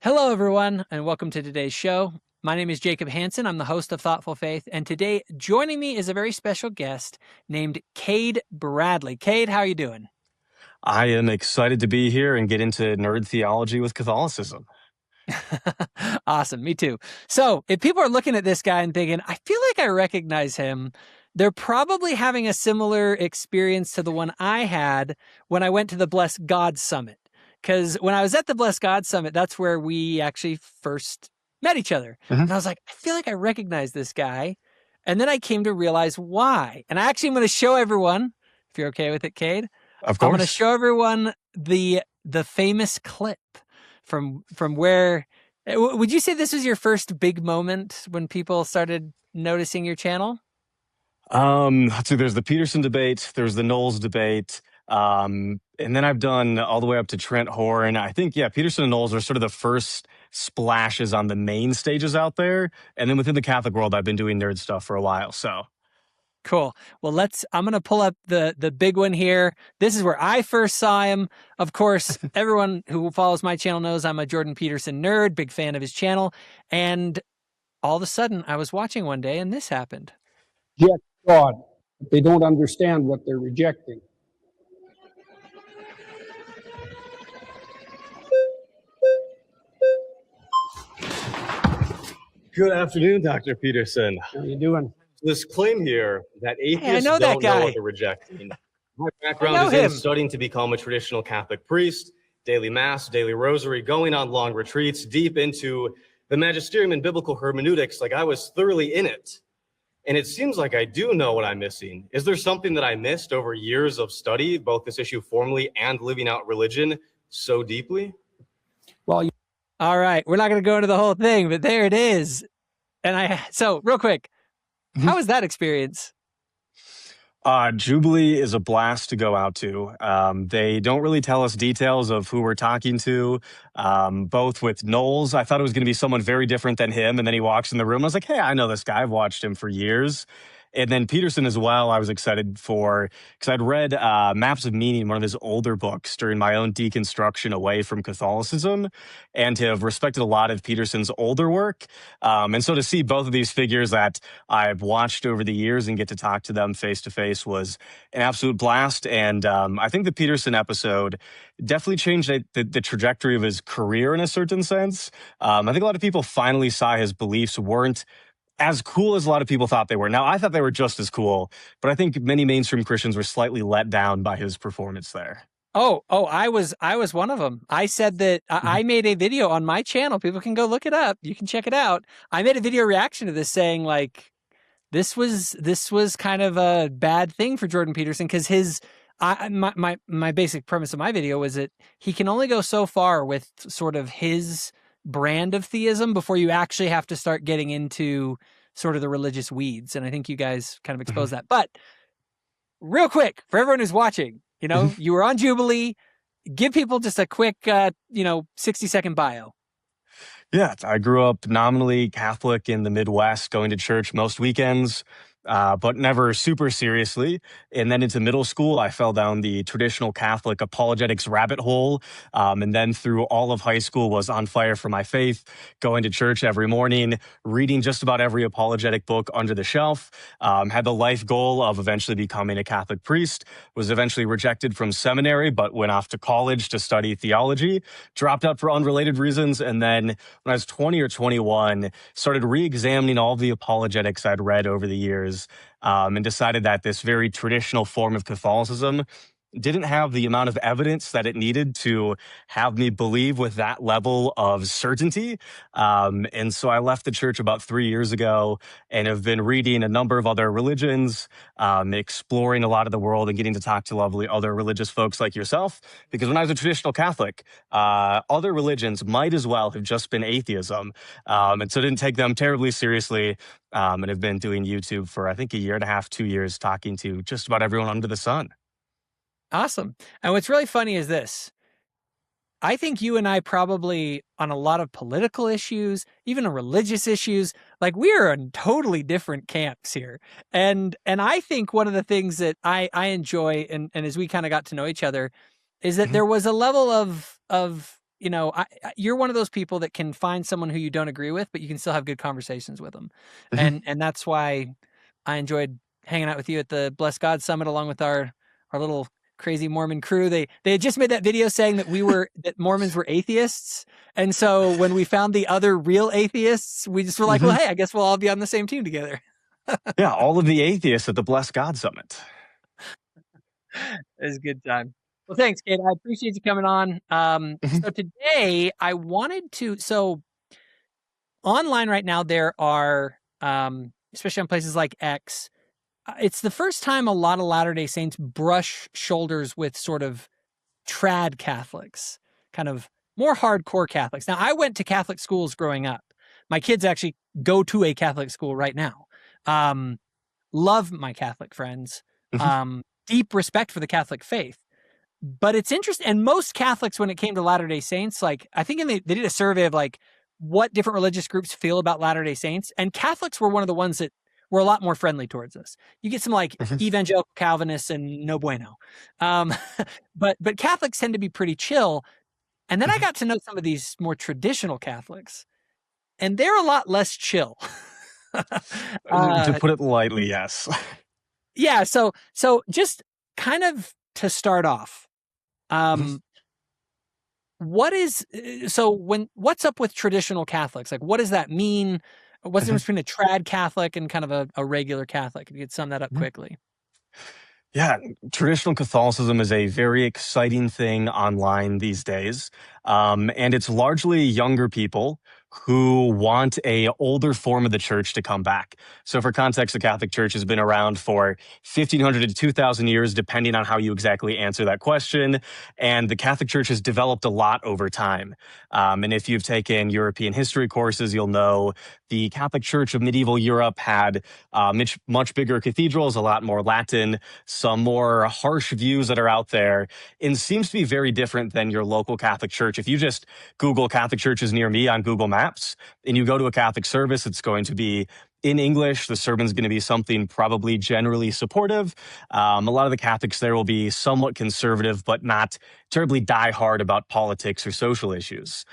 Hello, everyone, and welcome to today's show. My name is Jacob Hansen. I'm the host of Thoughtful Faith, and today joining me is a very special guest named Cade Bradley. Cade, how are you doing? I am excited to be here and get into nerd theology with Catholicism. Awesome, me too. So, if people are looking at this guy and thinking, I feel like I recognize him, they're probably having a similar experience to the one I had when I went to the Bless God Summit. Because when I was at the Bless God Summit, that's where we actually first met each other. Mhm. And I was like, I feel like I recognize this guy. And then I came to realize why. And I actually am going to show everyone, if you're okay with it, Cade, Of I'm going to course. show everyone the famous clip from where. Would you say this was your first big moment when people started noticing your channel? Let's see, there's the Peterson debate, there's the Knowles debate, and then I've done all the way up to Trent Horn. I think, yeah, Peterson and Knowles are sort of the first splashes on the main stages out there. And then within the Catholic world, I've been doing nerd stuff for a while. So Cool. Well, I'm going to pull up the big one here. This is where I first saw him. Of course, everyone who follows my channel knows I'm a Jordan Peterson nerd, big fan of his channel. And all of a sudden I was watching one day and this happened. Reject God, but they don't understand what they're rejecting. good afternoon, Dr. Peterson. How are you doing? This claim here that atheists know that don't know guy. what they're rejecting. My I background know is in him. studying to become a traditional Catholic priest, daily mass, daily rosary, going on long retreats, deep into the magisterium and biblical hermeneutics. Like I was thoroughly in it. And it seems like I do know what I'm missing. Is there something that I missed over years of study, both this issue formally and living out religion so deeply? Well, All right. We're not going to go into the whole thing, but there it is. And so real quick, how was that experience? Jubilee is a blast to go out to. They don't really tell us details of who we're talking to. Both with Knowles, I thought it was going to be someone very different than him. And then he walks in the room. I was like, hey, I know this guy. I've watched him for years. And then Peterson as well, I was excited for, because I'd read Maps of Meaning, one of his older books, during my own deconstruction away from Catholicism, and have respected a lot of Peterson's older work. And so to see both of these figures that I've watched over the years and get to talk to them face to face was an absolute blast. And I think the Peterson episode definitely changed the trajectory of his career in a certain sense. I think a lot of people finally saw his beliefs weren't as cool as a lot of people thought they were. Now, I thought they were just as cool, but I think many mainstream Christians were slightly let down by his performance there. Oh, I was one of them. I said that I made a video on my channel. People can go look it up. You can check it out. I made a video reaction to this saying like, this was kind of a bad thing for Jordan Peterson because my basic premise of my video was that he can only go so far with sort of his brand of theism before you actually have to start getting into sort of the religious weeds. And I think you guys kind of exposed that. But real quick, for everyone who's watching, you were on Jubilee. Give people just a quick, 60-second bio. Yeah, I grew up nominally Catholic in the Midwest, going to church most weekends, but never super seriously. And then into middle school, I fell down the traditional Catholic apologetics rabbit hole. And then through all of high school was on fire for my faith, going to church every morning, reading just about every apologetic book under the shelf, had the life goal of eventually becoming a Catholic priest, was eventually rejected from seminary, but went off to college to study theology, dropped out for unrelated reasons. And then when I was 20 or 21, started re-examining all the apologetics I'd read over the years, and decided that this very traditional form of Catholicism didn't have the amount of evidence that it needed to have me believe with that level of certainty. And so I left the church about 3 years ago and have been reading a number of other religions, exploring a lot of the world and getting to talk to lovely other religious folks like yourself. Because when I was a traditional Catholic, other religions might as well have just been atheism. And so I didn't take them terribly seriously, and have been doing YouTube for, I think, a year and a half, 2 years, talking to just about everyone under the sun. Awesome. And what's really funny is this. I think you and I probably on a lot of political issues, even on religious issues, like we are in totally different camps here. And I think one of the things that I enjoy and as we kind of got to know each other is that there was a level of you're one of those people that can find someone who you don't agree with, but you can still have good conversations with them. Mhm. And that's why I enjoyed hanging out with you at the Bless God Summit, along with our little crazy Mormon crew. They had just made that video saying that that Mormons were atheists. And so when we found the other real atheists, we just were like, well, Mhm. hey, I guess we'll all be on the same team together. Yeah, all of the atheists at the Bless God Summit. It was a good time. Well, thanks, Cade. I appreciate you coming on. Mhm. So today I wanted to, so online right now, there are, especially on places like X, it's the first time a lot of Latter-day Saints brush shoulders with sort of trad Catholics, kind of more hardcore Catholics. Now, I went to Catholic schools growing up. My kids actually go to a Catholic school right now. Um, love my Catholic friends. Mhm. Deep respect for the Catholic faith. But it's interesting. And most Catholics, when it came to Latter-day Saints, like I think they did a survey of like what different religious groups feel about Latter-day Saints. And Catholics were one of the ones that were a lot more friendly towards us. You get some like Mhm. evangelical Calvinists and no bueno. Um, but Catholics tend to be pretty chill. And then I Mhm. got to know some of these more traditional Catholics, and they're a lot less chill. To uh, put it lightly, yes. yeah. So just kind of to start off, Mhm. um, what's up with traditional Catholics? Like, what does that mean? What's the Mhm. difference between a trad Catholic and kind of a regular Catholic? If you could sum that up Mhm. quickly. Yeah, traditional Catholicism is a very exciting thing online these days, and it's largely younger people who want a older form of the church to come back. So, for context, the Catholic Church has been around for 1,500 to 2,000 years, depending on how you exactly answer that question. And the Catholic Church has developed a lot over time. And if you've taken European history courses, you'll know the Catholic Church of medieval Europe had much bigger cathedrals, a lot more Latin, some more harsh views that are out there, and seems to be very different than your local Catholic church. If you just Google Catholic churches near me on Google Maps and you go to a Catholic service, it's going to be in English. The sermon's going to be something probably generally supportive. A lot of the Catholics there will be somewhat conservative, but not terribly diehard about politics or social issues.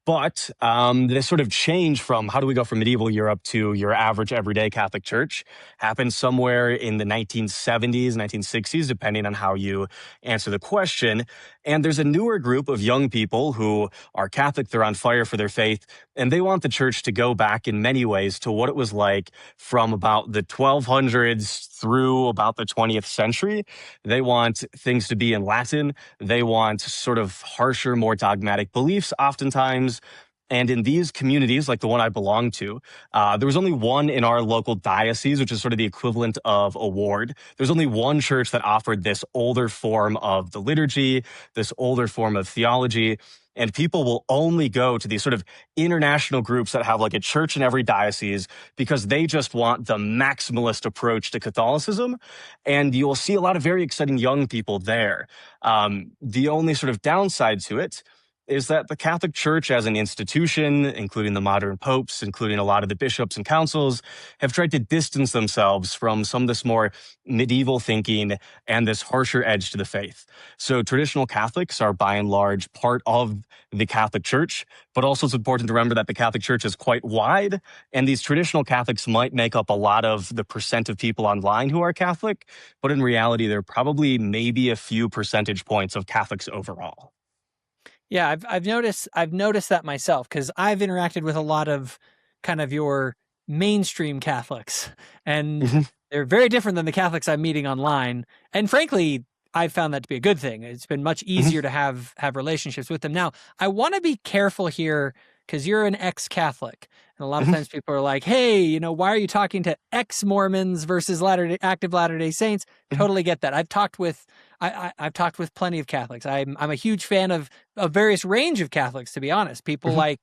But this sort of change from how do we go from medieval Europe to your average everyday Catholic church happened somewhere in the 1970s, 1960s, depending on how you answer the question. And there's a newer group of young people who are Catholic, they're on fire for their faith, and they want the church to go back in many ways to what it was like from about the 1200s through about the 20th century. They want things to be in Latin. They want sort of harsher, more dogmatic beliefs, oftentimes. And in these communities, like the one I belong to, there was only one in our local diocese, which is sort of the equivalent of a ward. There's only one church that offered this older form of the liturgy, this older form of theology. And people will only go to these sort of international groups that have like a church in every diocese because they just want the maximalist approach to Catholicism. And you'll see a lot of very exciting young people there. The only sort of downside to it is that the Catholic Church as an institution, including the modern popes, including a lot of the bishops and councils, have tried to distance themselves from some of this more medieval thinking and this harsher edge to the faith. So traditional Catholics are by and large part of the Catholic Church, but also it's important to remember that the Catholic Church is quite wide, and these traditional Catholics might make up a lot of the percent of people online who are Catholic, but in reality, they're probably maybe a few percentage points of Catholics overall. Yeah, I've noticed that myself because I've interacted with a lot of kind of your mainstream Catholics, and Mhm. they're very different than the Catholics I'm meeting online. And frankly, I've found that to be a good thing. It's been much Mhm. easier to have relationships with them. Now, I want to be careful here because you're an ex-Catholic, and a lot of Mhm. times people are like, "Hey, why are you talking to ex-Mormons versus active Latter-day Saints?" Mhm. Totally get that. I've talked with plenty of Catholics. I'm a huge fan of a various range of Catholics, to be honest. People Mhm. like,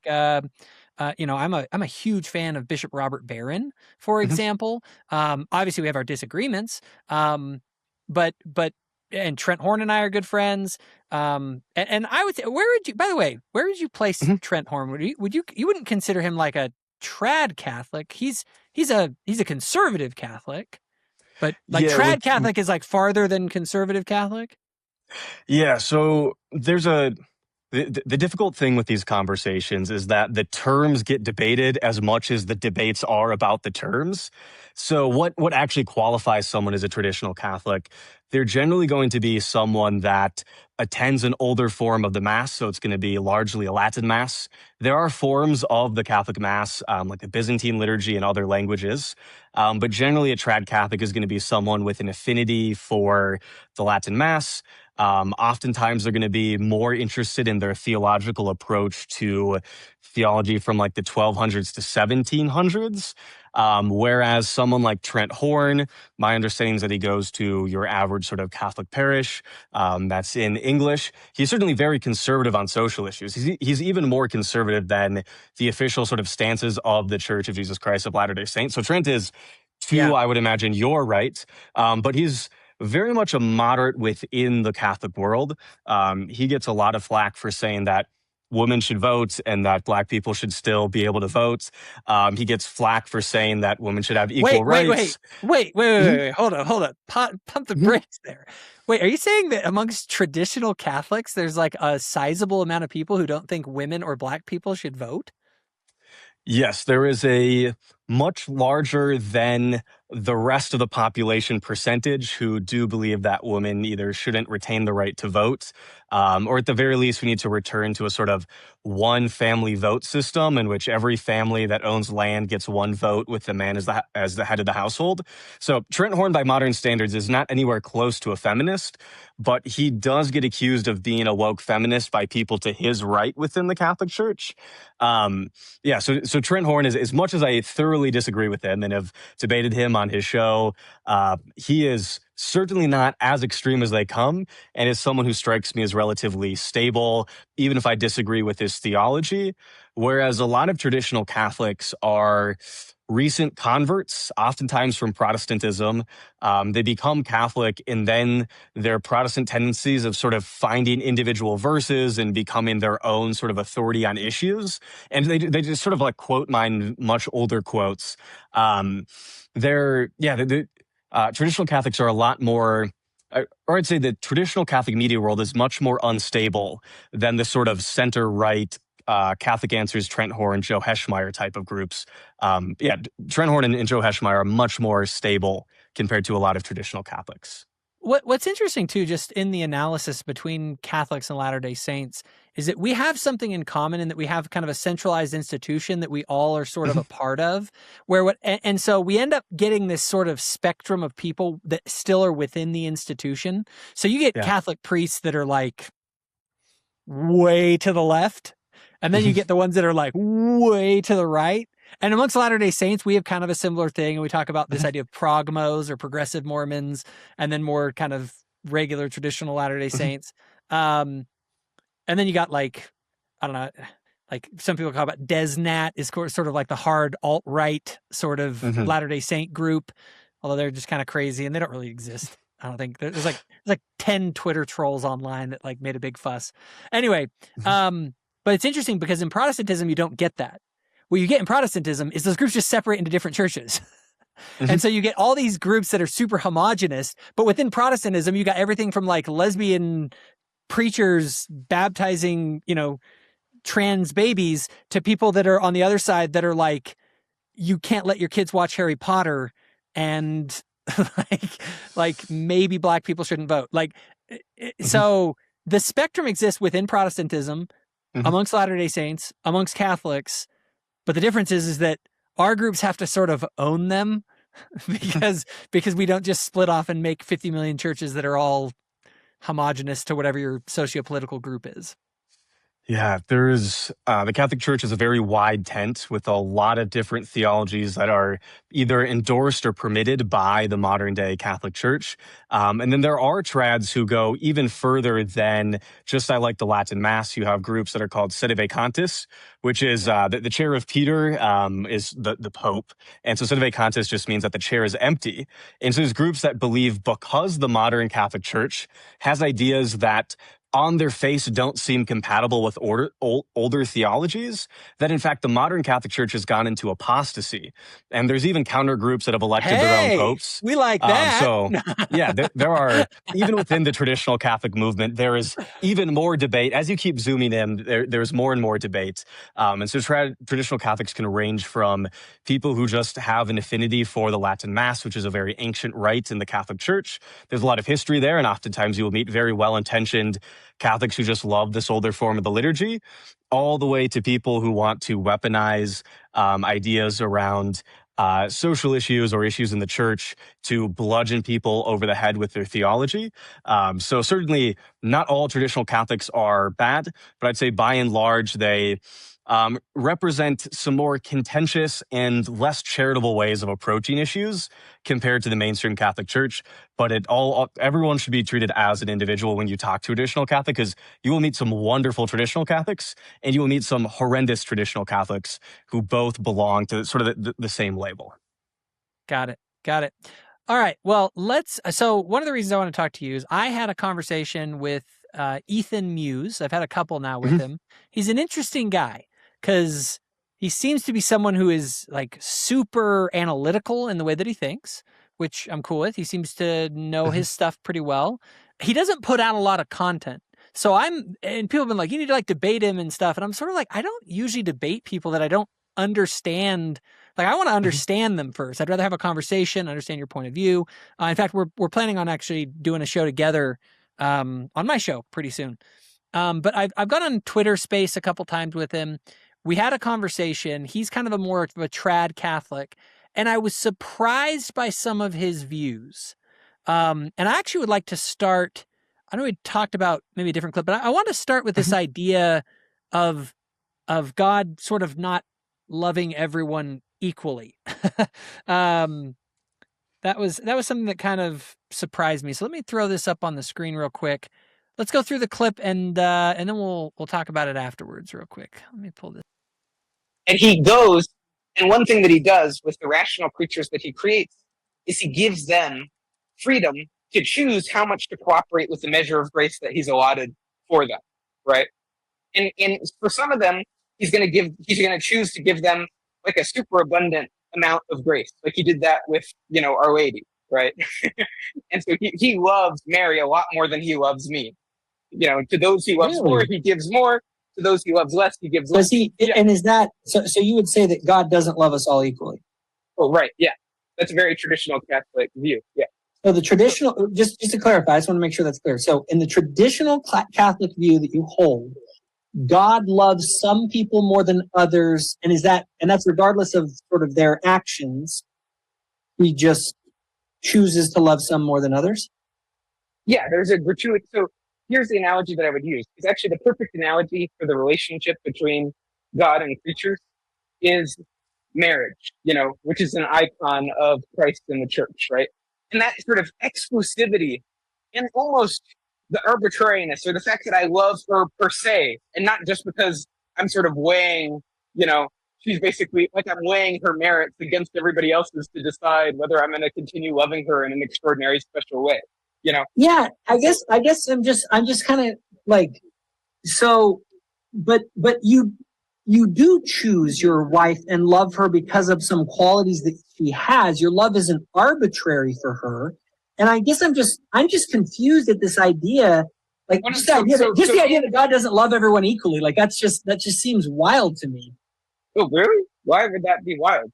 I'm a huge fan of Bishop Robert Barron, for Mhm. example. Obviously, we have our disagreements, but and Trent Horn and I are good friends. And I would say, by the way, where would you place Mhm. Trent Horn? You wouldn't consider him like a trad Catholic? He's a conservative Catholic, but like Yeah, trad Catholic is like farther than conservative Catholic. yeah. So there's The difficult thing with these conversations is that the terms get debated as much as the debates are about the terms. So what actually qualifies someone as a traditional Catholic? They're generally going to be someone that attends an older form of the Mass, so it's going to be largely a Latin Mass. There are forms of the Catholic Mass, like the Byzantine liturgy and other languages, but generally a trad Catholic is going to be someone with an affinity for the Latin Mass. Oftentimes, they're going to be more interested in their theological approach to theology from like the 1200s to 1700s. Whereas someone like Trent Horn, my understanding is that he goes to your average sort of Catholic parish that's in English. He's certainly very conservative on social issues. He's even more conservative than the official sort of stances of the Church of Jesus Christ of Latter-day Saints. So Trent is Yeah. I would imagine, your right, but he's very much a moderate within the Catholic world. He gets a lot of flack for saying that women should vote and that Black people should still be able to vote. He gets flack for saying that women should have equal rights. Wait. Hold on. Pump the Mhm. brakes there. Wait, are you saying that amongst traditional Catholics, there's like a sizable amount of people who don't think women or Black people should vote? Yes, there is a much larger than the rest of the population percentage who do believe that women either shouldn't retain the right to vote, or at the very least, we need to return to a sort of one family vote system in which every family that owns land gets one vote with the man as the head of the household. So Trent Horn, by modern standards, is not anywhere close to a feminist, but he does get accused of being a woke feminist by people to his right within the Catholic Church. Yeah, so Trent Horn is, as much as I thoroughly disagree with him and have debated him on his show, he is certainly not as extreme as they come, and is someone who strikes me as relatively stable, even if I disagree with his theology. Whereas a lot of traditional Catholics are recent converts, oftentimes from Protestantism. They become Catholic, and then their Protestant tendencies of sort of finding individual verses and becoming their own sort of authority on issues. And they just sort of like quote mine much older quotes. The traditional Catholics are a lot more, or I'd say the traditional Catholic media world is much more unstable than the sort of center right Catholic Answers, Trent Horn, Joe Heschmeyer type of groups. Trent Horn and Joe Heschmeyer are much more stable compared to a lot of traditional Catholics. What's interesting too, just in the analysis between Catholics and Latter-day Saints, is that we have something in common in that we have kind of a centralized institution that we all are sort of a part of, and so we end up getting this sort of spectrum of people that still are within the institution. So you get Catholic priests that are like way to the left, and then you get the ones that are like way to the right. And amongst Latter-day Saints, we have kind of a similar thing. And we talk about this idea of progmos or progressive Mormons, and then more kind of regular traditional Latter-day Saints. And then you got like, I don't know, like some people talk about DesNat is sort of like the hard alt-right sort of Latter-day Saint group, although they're just kind of crazy and they don't really exist. I don't think there's like 10 Twitter trolls online that like made a big fuss. Anyway, but it's interesting because in Protestantism, you don't get that. What you get in Protestantism is those groups just separate into different churches. And so you get all these groups that are super homogenous, but within Protestantism, you got everything from like lesbian preachers baptizing, trans babies to people that are on the other side that are like, you can't let your kids watch Harry Potter and like maybe Black people shouldn't vote. So the spectrum exists within Protestantism, amongst Latter-day Saints, amongst Catholics. But the difference is that our groups have to sort of own them because we don't just split off and make 50 million churches that are all homogenous to whatever your socio-political group is. Yeah, there's the Catholic Church is a very wide tent with a lot of different theologies that are either endorsed or permitted by the modern day Catholic Church. And then there are trads who go even further than just I like the Latin Mass. You have groups that are called sede vacantis, which is the chair of Peter is the Pope. And so sede vacantis just means that the chair is empty. And so there's groups that believe because the modern Catholic Church has ideas that on their face don't seem compatible with older theologies, that in fact the modern Catholic Church has gone into apostasy. And there's even counter groups that have elected their own Hey, popes. we like that. So, yeah, there are, even within the traditional Catholic movement, there is even more debate. As you keep zooming in, there's more and more debate. And so traditional Catholics can range from people who just have an affinity for the Latin Mass, which is a very ancient rite in the Catholic Church. There's a lot of history there, and oftentimes you will meet very well-intentioned Catholics who just love this older form of the liturgy, all the way to people who want to weaponize ideas around social issues or issues in the church to bludgeon people over the head with their theology. So certainly not all traditional Catholics are bad, but I'd say by and large they represent some more contentious and less charitable ways of approaching issues compared to the mainstream Catholic Church. But everyone should be treated as an individual when you talk to a traditional Catholic, because you will meet some wonderful traditional Catholics and you will meet some horrendous traditional Catholics who both belong to sort of the same label. Got it. All right. Well, so one of the reasons I want to talk to you is I had a conversation with Ethan Muse. I've had a couple now with him. He's an interesting guy because he seems to be someone who is like super analytical in the way that he thinks, which I'm cool with. He seems to know his stuff pretty well. He doesn't put out a lot of content. So and people have been like, you need to like debate him and stuff. And I'm sort of like, I don't usually debate people that I don't understand. Like, I want to understand them first. I'd rather have a conversation, understand your point of view. In fact, we're planning on actually doing a show together on my show pretty soon. But I've gone on Twitter Space a couple times with him. We had a conversation. He's kind of a more of a trad Catholic, and I was surprised by some of his views. And I actually would like to start. I know we talked about maybe a different clip, but I want to start with this idea of God sort of not loving everyone equally. That was something that kind of surprised me. So let me throw this up on the screen real quick. Let's go through the clip and then we'll talk about it afterwards real quick. Let me pull this. And he goes, and one thing that he does with the rational creatures that he creates is he gives them freedom to choose how much to cooperate with the measure of grace that he's allotted for them, right? And for some of them, he's going to choose to give them like a super abundant amount of grace. Like he did that with, Our Lady, right? And so he loves Mary a lot more than he loves me. To those he loves more, he gives more. To those he loves less, he gives less. And is that, so you would say that God doesn't love us all equally? Oh, right. Yeah. That's a very traditional Catholic view. Yeah. So the traditional, just to clarify, I just want to make sure that's clear. So in the traditional Catholic view that you hold, God loves some people more than others, and that's regardless of sort of their actions. He just chooses to love some more than others. Yeah, there's a gratuity. So here's the analogy that I would use. It's actually the perfect analogy for the relationship between God and creatures is marriage, which is an icon of Christ in the church, right? And that sort of exclusivity and almost the arbitrariness or the fact that I love her per se, and not just because I'm sort of weighing, she's basically like I'm weighing her merits against everybody else's to decide whether I'm going to continue loving her in an extraordinary special way, Yeah, I guess I'm just kind of like, so, but you do choose your wife and love her because of some qualities that she has. Your love isn't arbitrary for her. And I guess I'm just confused at this idea, like the idea that God doesn't love everyone equally. Like that just seems wild to me. Oh, really? Why would that be wild?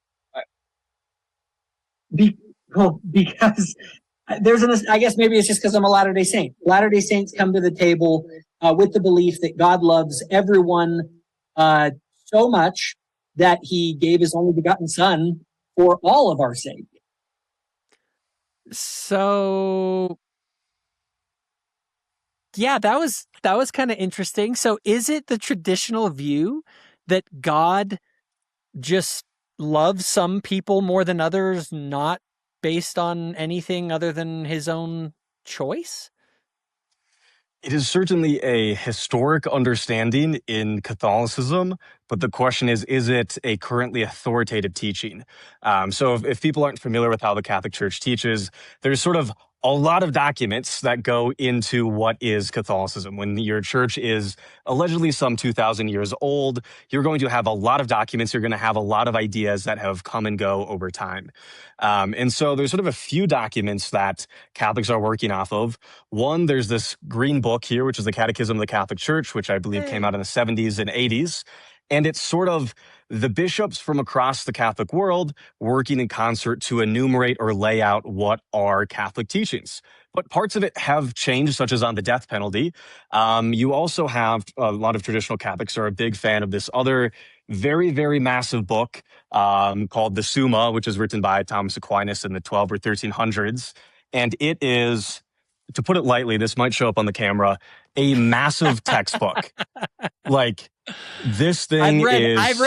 Because I guess maybe it's just because I'm a Latter-day Saint. Latter-day Saints come to the table with the belief that God loves everyone so much that he gave his only begotten son for all of our sake. So yeah, that was kind of interesting. So is it the traditional view that God just loves some people more than others, not based on anything other than his own choice? It is certainly a historic understanding in Catholicism, but the question is it a currently authoritative teaching? So if people aren't familiar with how the Catholic Church teaches, there's sort of a lot of documents that go into what is Catholicism. When your church is allegedly some 2,000 years old, you're going to have a lot of documents. You're going to have a lot of ideas that have come and go over time. And so there's sort of a few documents that Catholics are working off of. One, there's this green book here, which is the Catechism of the Catholic Church, which I believe came out in the 70s and 80s. And it's sort of the bishops from across the Catholic world working in concert to enumerate or lay out what are Catholic teachings. But parts of it have changed, such as on the death penalty. You also have a lot of traditional Catholics are a big fan of this other very, very massive book called the Summa, which is written by Thomas Aquinas in the 12 or 1300s. And it is, to put it lightly, this might show up on the camera, a massive textbook. Like, this thing I've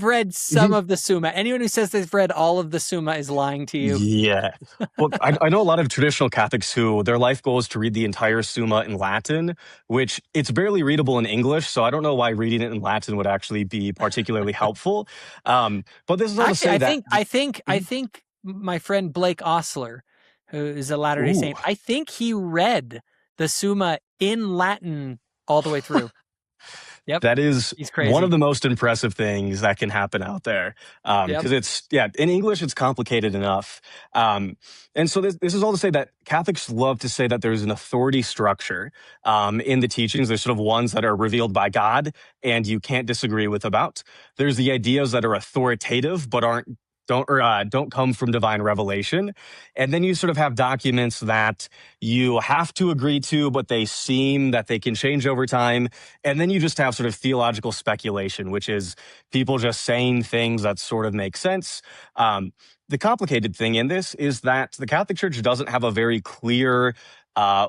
read some of the Summa. Anyone who says they've read all of the Summa is lying to you. Yeah. Well, I know a lot of traditional Catholics who their life goal is to read the entire Summa in Latin, which it's barely readable in English. So I don't know why reading it in Latin would actually be particularly helpful. But this is all to say that I think my friend Blake Osler, who is a Latter-day Saint, I think he read the Summa in Latin all the way through. Yep. That is one of the most impressive things that can happen out there. Because it's, in English, it's complicated enough. And so this is all to say that Catholics love to say that there's an authority structure in the teachings. There's sort of ones that are revealed by God and you can't disagree with about. There's the ideas that are authoritative but don't come from divine revelation. And then you sort of have documents that you have to agree to, but they seem that they can change over time. And then you just have sort of theological speculation, which is people just saying things that sort of make sense. The complicated thing in this is that the Catholic Church doesn't have a very clear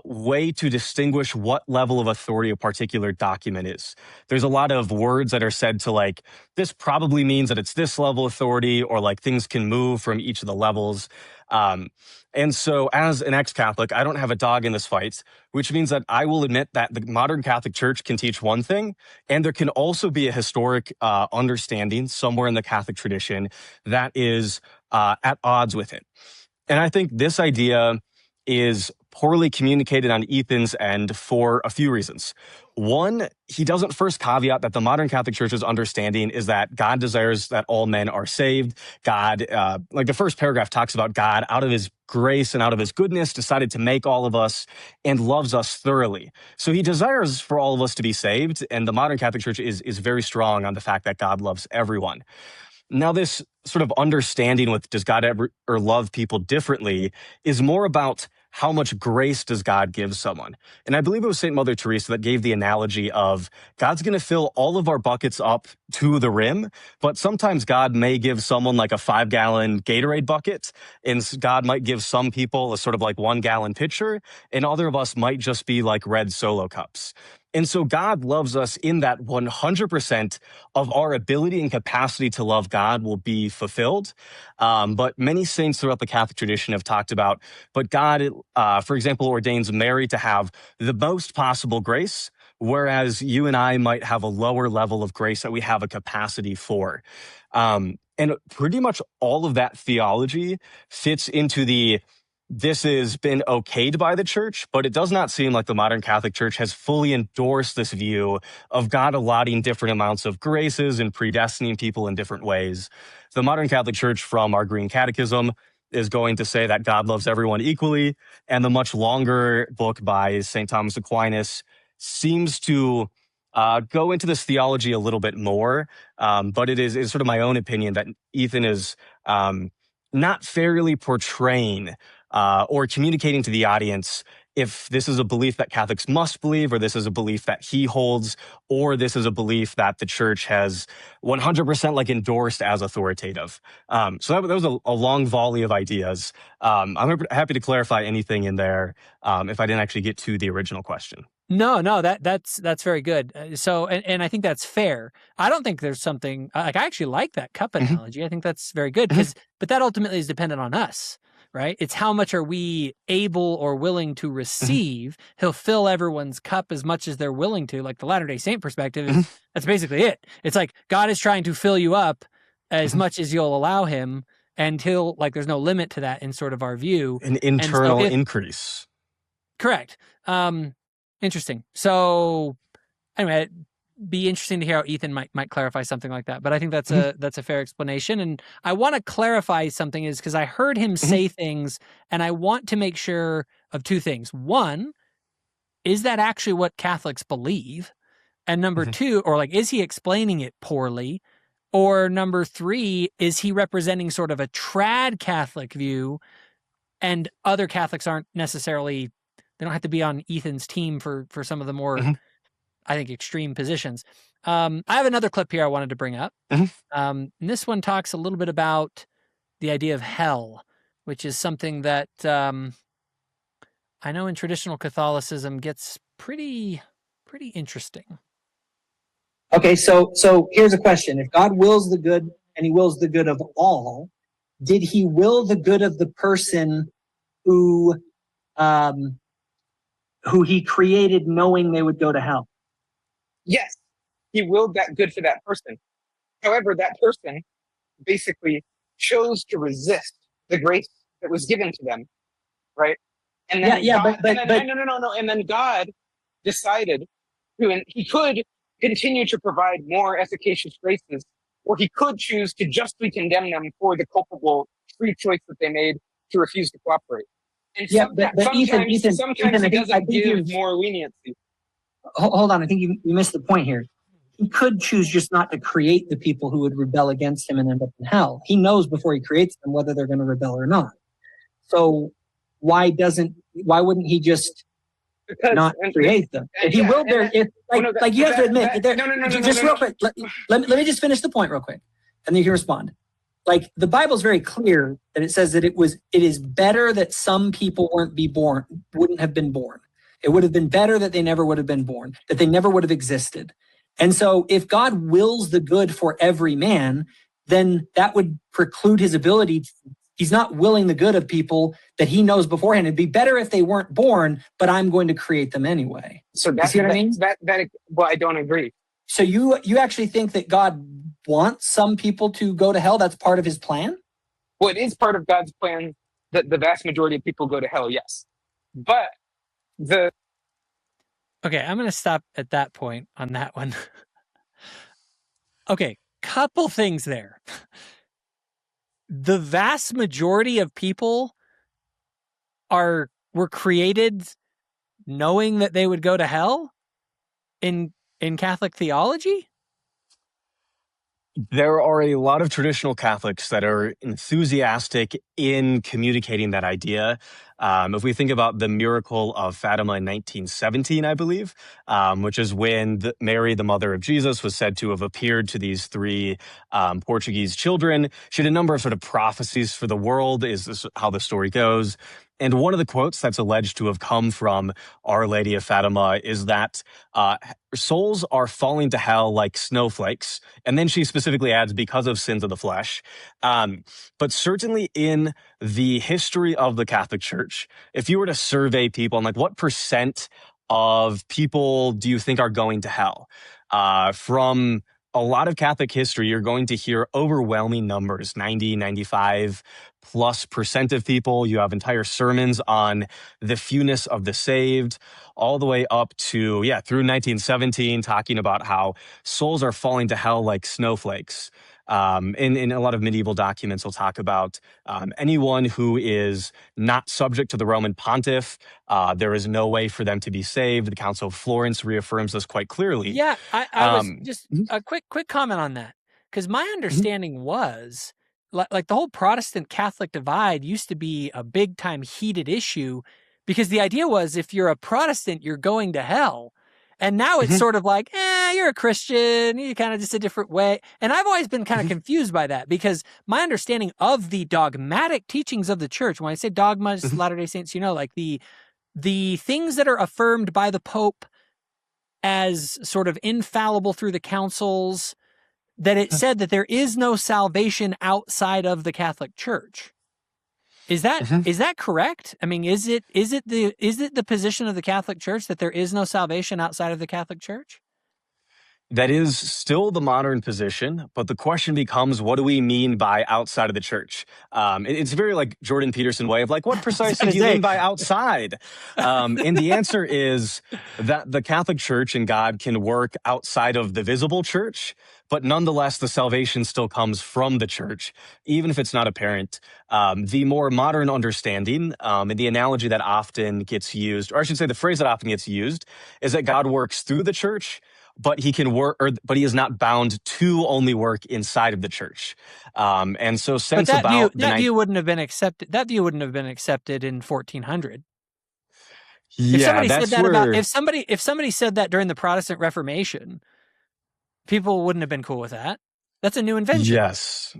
way to distinguish what level of authority a particular document is. There's a lot of words that are said to like, this probably means that it's this level of authority, or like things can move from each of the levels. And so as an ex-Catholic, I don't have a dog in this fight, which means that I will admit that the modern Catholic Church can teach one thing, and there can also be a historic understanding somewhere in the Catholic tradition that is at odds with it. And I think this idea is poorly communicated on Ethan's end for a few reasons. One, he doesn't first caveat that the modern Catholic Church's understanding is that God desires that all men are saved. God, like the first paragraph talks about God out of his grace and out of his goodness decided to make all of us and loves us thoroughly. So he desires for all of us to be saved. And the modern Catholic Church is very strong on the fact that God loves everyone. Now, this sort of understanding with does God ever or love people differently is more about how much grace does God give someone. And I believe it was St. Mother Teresa that gave the analogy of God's going to fill all of our buckets up to the rim, but sometimes God may give someone like a 5-gallon Gatorade bucket, and God might give some people a sort of like 1-gallon pitcher, and other of us might just be like red Solo cups. And so God loves us in that 100% of our ability and capacity to love God will be fulfilled. But many saints throughout the Catholic tradition have talked about, but God, for example, ordains Mary to have the most possible grace, whereas you and I might have a lower level of grace that we have a capacity for. And pretty much all of that theology fits into this has been okayed by the church, but it does not seem like the modern Catholic Church has fully endorsed this view of God allotting different amounts of graces and predestining people in different ways. The modern Catholic Church, from our Green Catechism, is going to say that God loves everyone equally, and the much longer book by St. Thomas Aquinas seems to go into this theology a little bit more, but it's sort of my own opinion that Ethan is not fairly portraying or communicating to the audience if this is a belief that Catholics must believe, or this is a belief that he holds, or this is a belief that the church has 100% like endorsed as authoritative. So that was a long volley of ideas. I'm happy to clarify anything in there if I didn't actually get to the original question. No, that's very good. So, and I think that's fair. I don't think there's something like, I actually like that cup analogy. I think that's very good but that ultimately is dependent on us, right? It's how much are we able or willing to receive. He'll fill everyone's cup as much as they're willing to. Like the Latter-day Saint perspective, that's basically it. It's like God is trying to fill you up as much as you'll allow him. until like there's no limit to that in sort of our view. An And so internal increase. correct. Interesting. So anyway, it'd be interesting to hear how Ethan might clarify something like that. But I think that's a fair explanation. And I want to clarify something is because I heard him say things, and I want to make sure of two things. One, is that actually what Catholics believe? And number two, or like, is he explaining it poorly? Or number three, is he representing sort of a trad Catholic view, and other Catholics aren't necessarily, they don't have to be on Ethan's team for some of the more, I think, extreme positions. I have another clip here I wanted to bring up. And this one talks a little bit about the idea of hell, which is something that I know in traditional Catholicism gets pretty interesting. Okay, so here's a question. If God wills the good and he wills the good of all, did he will the good of the person who he created knowing they would go to hell? Yes, he willed that good for that person. However, that person basically chose to resist the grace that was given to them, right? And then and then God decided and he could continue to provide more efficacious graces, or he could choose to justly condemn them for the culpable free choice that they made to refuse to cooperate. And sometimes he doesn't give more leniency. Hold on, I think you missed the point here. He could choose just not to create the people who would rebel against him and end up in hell. He knows before he creates them whether they're going to rebel or not. So why wouldn't he just not create them? If he will, you have to admit, real quick, let me just finish the point real quick, and then you can respond. Like, the Bible's very clear that it says that it is better that some people wouldn't have been born. It would have been better that they never would have been born, that they never would have existed. And so if God wills the good for every man, then that would preclude his ability. He's not willing the good of people that he knows beforehand. It'd be better if they weren't born, but I'm going to create them anyway. So that's what I mean? Well, I don't agree. So you actually think that God wants some people to go to hell? That's part of his plan? Well, it is part of God's plan that the vast majority of people go to hell, yes. But Okay, I'm going to stop at that point on that one. Okay, couple things there. The vast majority of people were created knowing that they would go to hell in Catholic theology? There are a lot of traditional Catholics that are enthusiastic in communicating that idea. If we think about the miracle of Fatima in 1917, I believe, which is when Mary, the mother of Jesus, was said to have appeared to these three Portuguese children. She had a number of sort of prophecies for the world, is this how the story goes. And one of the quotes that's alleged to have come from Our Lady of Fatima is that souls are falling to hell like snowflakes. And then she specifically adds, because of sins of the flesh. But certainly in the history of the Catholic Church, if you were to survey people and like, what percent of people do you think are going to hell? From a lot of Catholic history, you're going to hear overwhelming numbers, 90, 95+% of people. You have entire sermons on the fewness of the saved, all the way up to, through 1917, talking about how souls are falling to hell like snowflakes. In a lot of medieval documents, will talk about anyone who is not subject to the Roman pontiff. There is no way for them to be saved. The Council of Florence reaffirms this quite clearly. Yeah, I was just a quick comment on that, because my understanding was like the whole Protestant Catholic divide used to be a big time heated issue, because the idea was if you're a Protestant, you're going to hell. And now it's sort of like, you're a Christian, you kind of just a different way. And I've always been kind of confused by that, because my understanding of the dogmatic teachings of the church, when I say dogmas, Latter-day Saints, like the things that are affirmed by the Pope as sort of infallible through the councils, that it said that there is no salvation outside of the Catholic Church. Is that correct? I mean, is it the position of the Catholic Church that there is no salvation outside of the Catholic Church? That is still the modern position, but the question becomes, what do we mean by outside of the church? It's very like Jordan Peterson way of like, what precisely do you mean by outside? And the answer is that the Catholic Church and God can work outside of the visible church, but nonetheless, the salvation still comes from the church, even if it's not apparent. The more modern understanding, and the analogy that often gets used, or I should say the phrase that often gets used, is that God works through the church, but he can work, but he is not bound to only work inside of the church. And so, But since that about view wouldn't have been accepted. That view wouldn't have been accepted in 1400. If yeah, somebody said that's that about where if somebody said that during the Protestant Reformation, people wouldn't have been cool with that. That's a new invention. yes.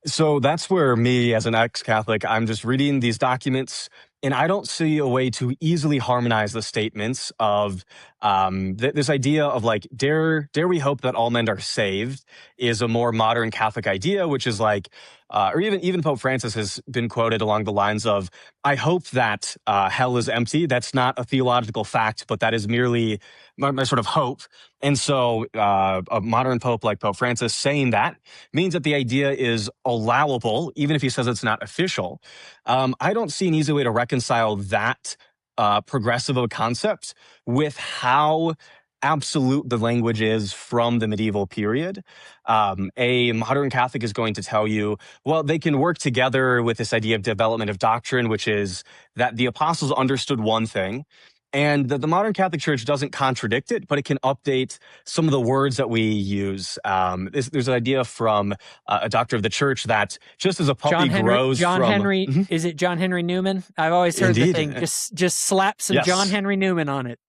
So that's where me, as an ex-Catholic, I'm just reading these documents, and I don't see a way to easily harmonize the statements of this idea of like, dare we hope that all men are saved is a more modern Catholic idea, which is like, or even Pope Francis has been quoted along the lines of, I hope that hell is empty. That's not a theological fact, but that is merely my sort of hope. And so a modern pope like Pope Francis saying that means that the idea is allowable, even if he says it's not official. I don't see an easy way to reconcile that progressive of a concept with how absolute the language is from the medieval period. A modern Catholic is going to tell you, well, they can work together with this idea of development of doctrine, which is that the apostles understood one thing, and that the modern Catholic Church doesn't contradict it, but it can update some of the words that we use. There's an idea from a doctor of the church that just as a puppy grows from... Mhm. Is it John Henry Newman? I've always heard Indeed. the thing, just slap some Yes. John Henry Newman on it.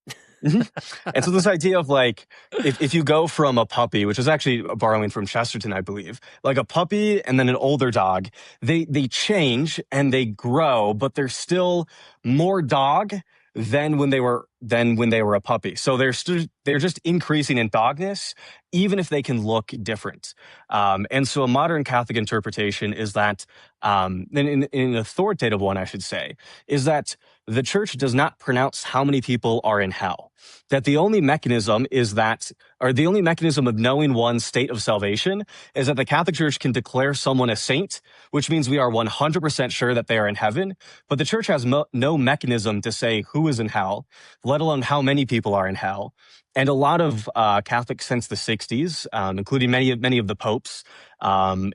Mhm. And so this idea of like, if you go from a puppy, which is actually borrowing from Chesterton, I believe, like a puppy and then an older dog, they change and they grow, but they're still more dog than when they were a puppy. So they're just increasing in dogness, even if they can look different. And so a modern Catholic interpretation is that, in an authoritative one, I should say, is that the church does not pronounce how many people are in hell. That the only mechanism of knowing one's state of salvation is that the Catholic Church can declare someone a saint, which means we are 100% sure that they are in heaven. But the church has no mechanism to say who is in hell, let alone how many people are in hell. And a lot of Catholics since the 60s, including many of the popes,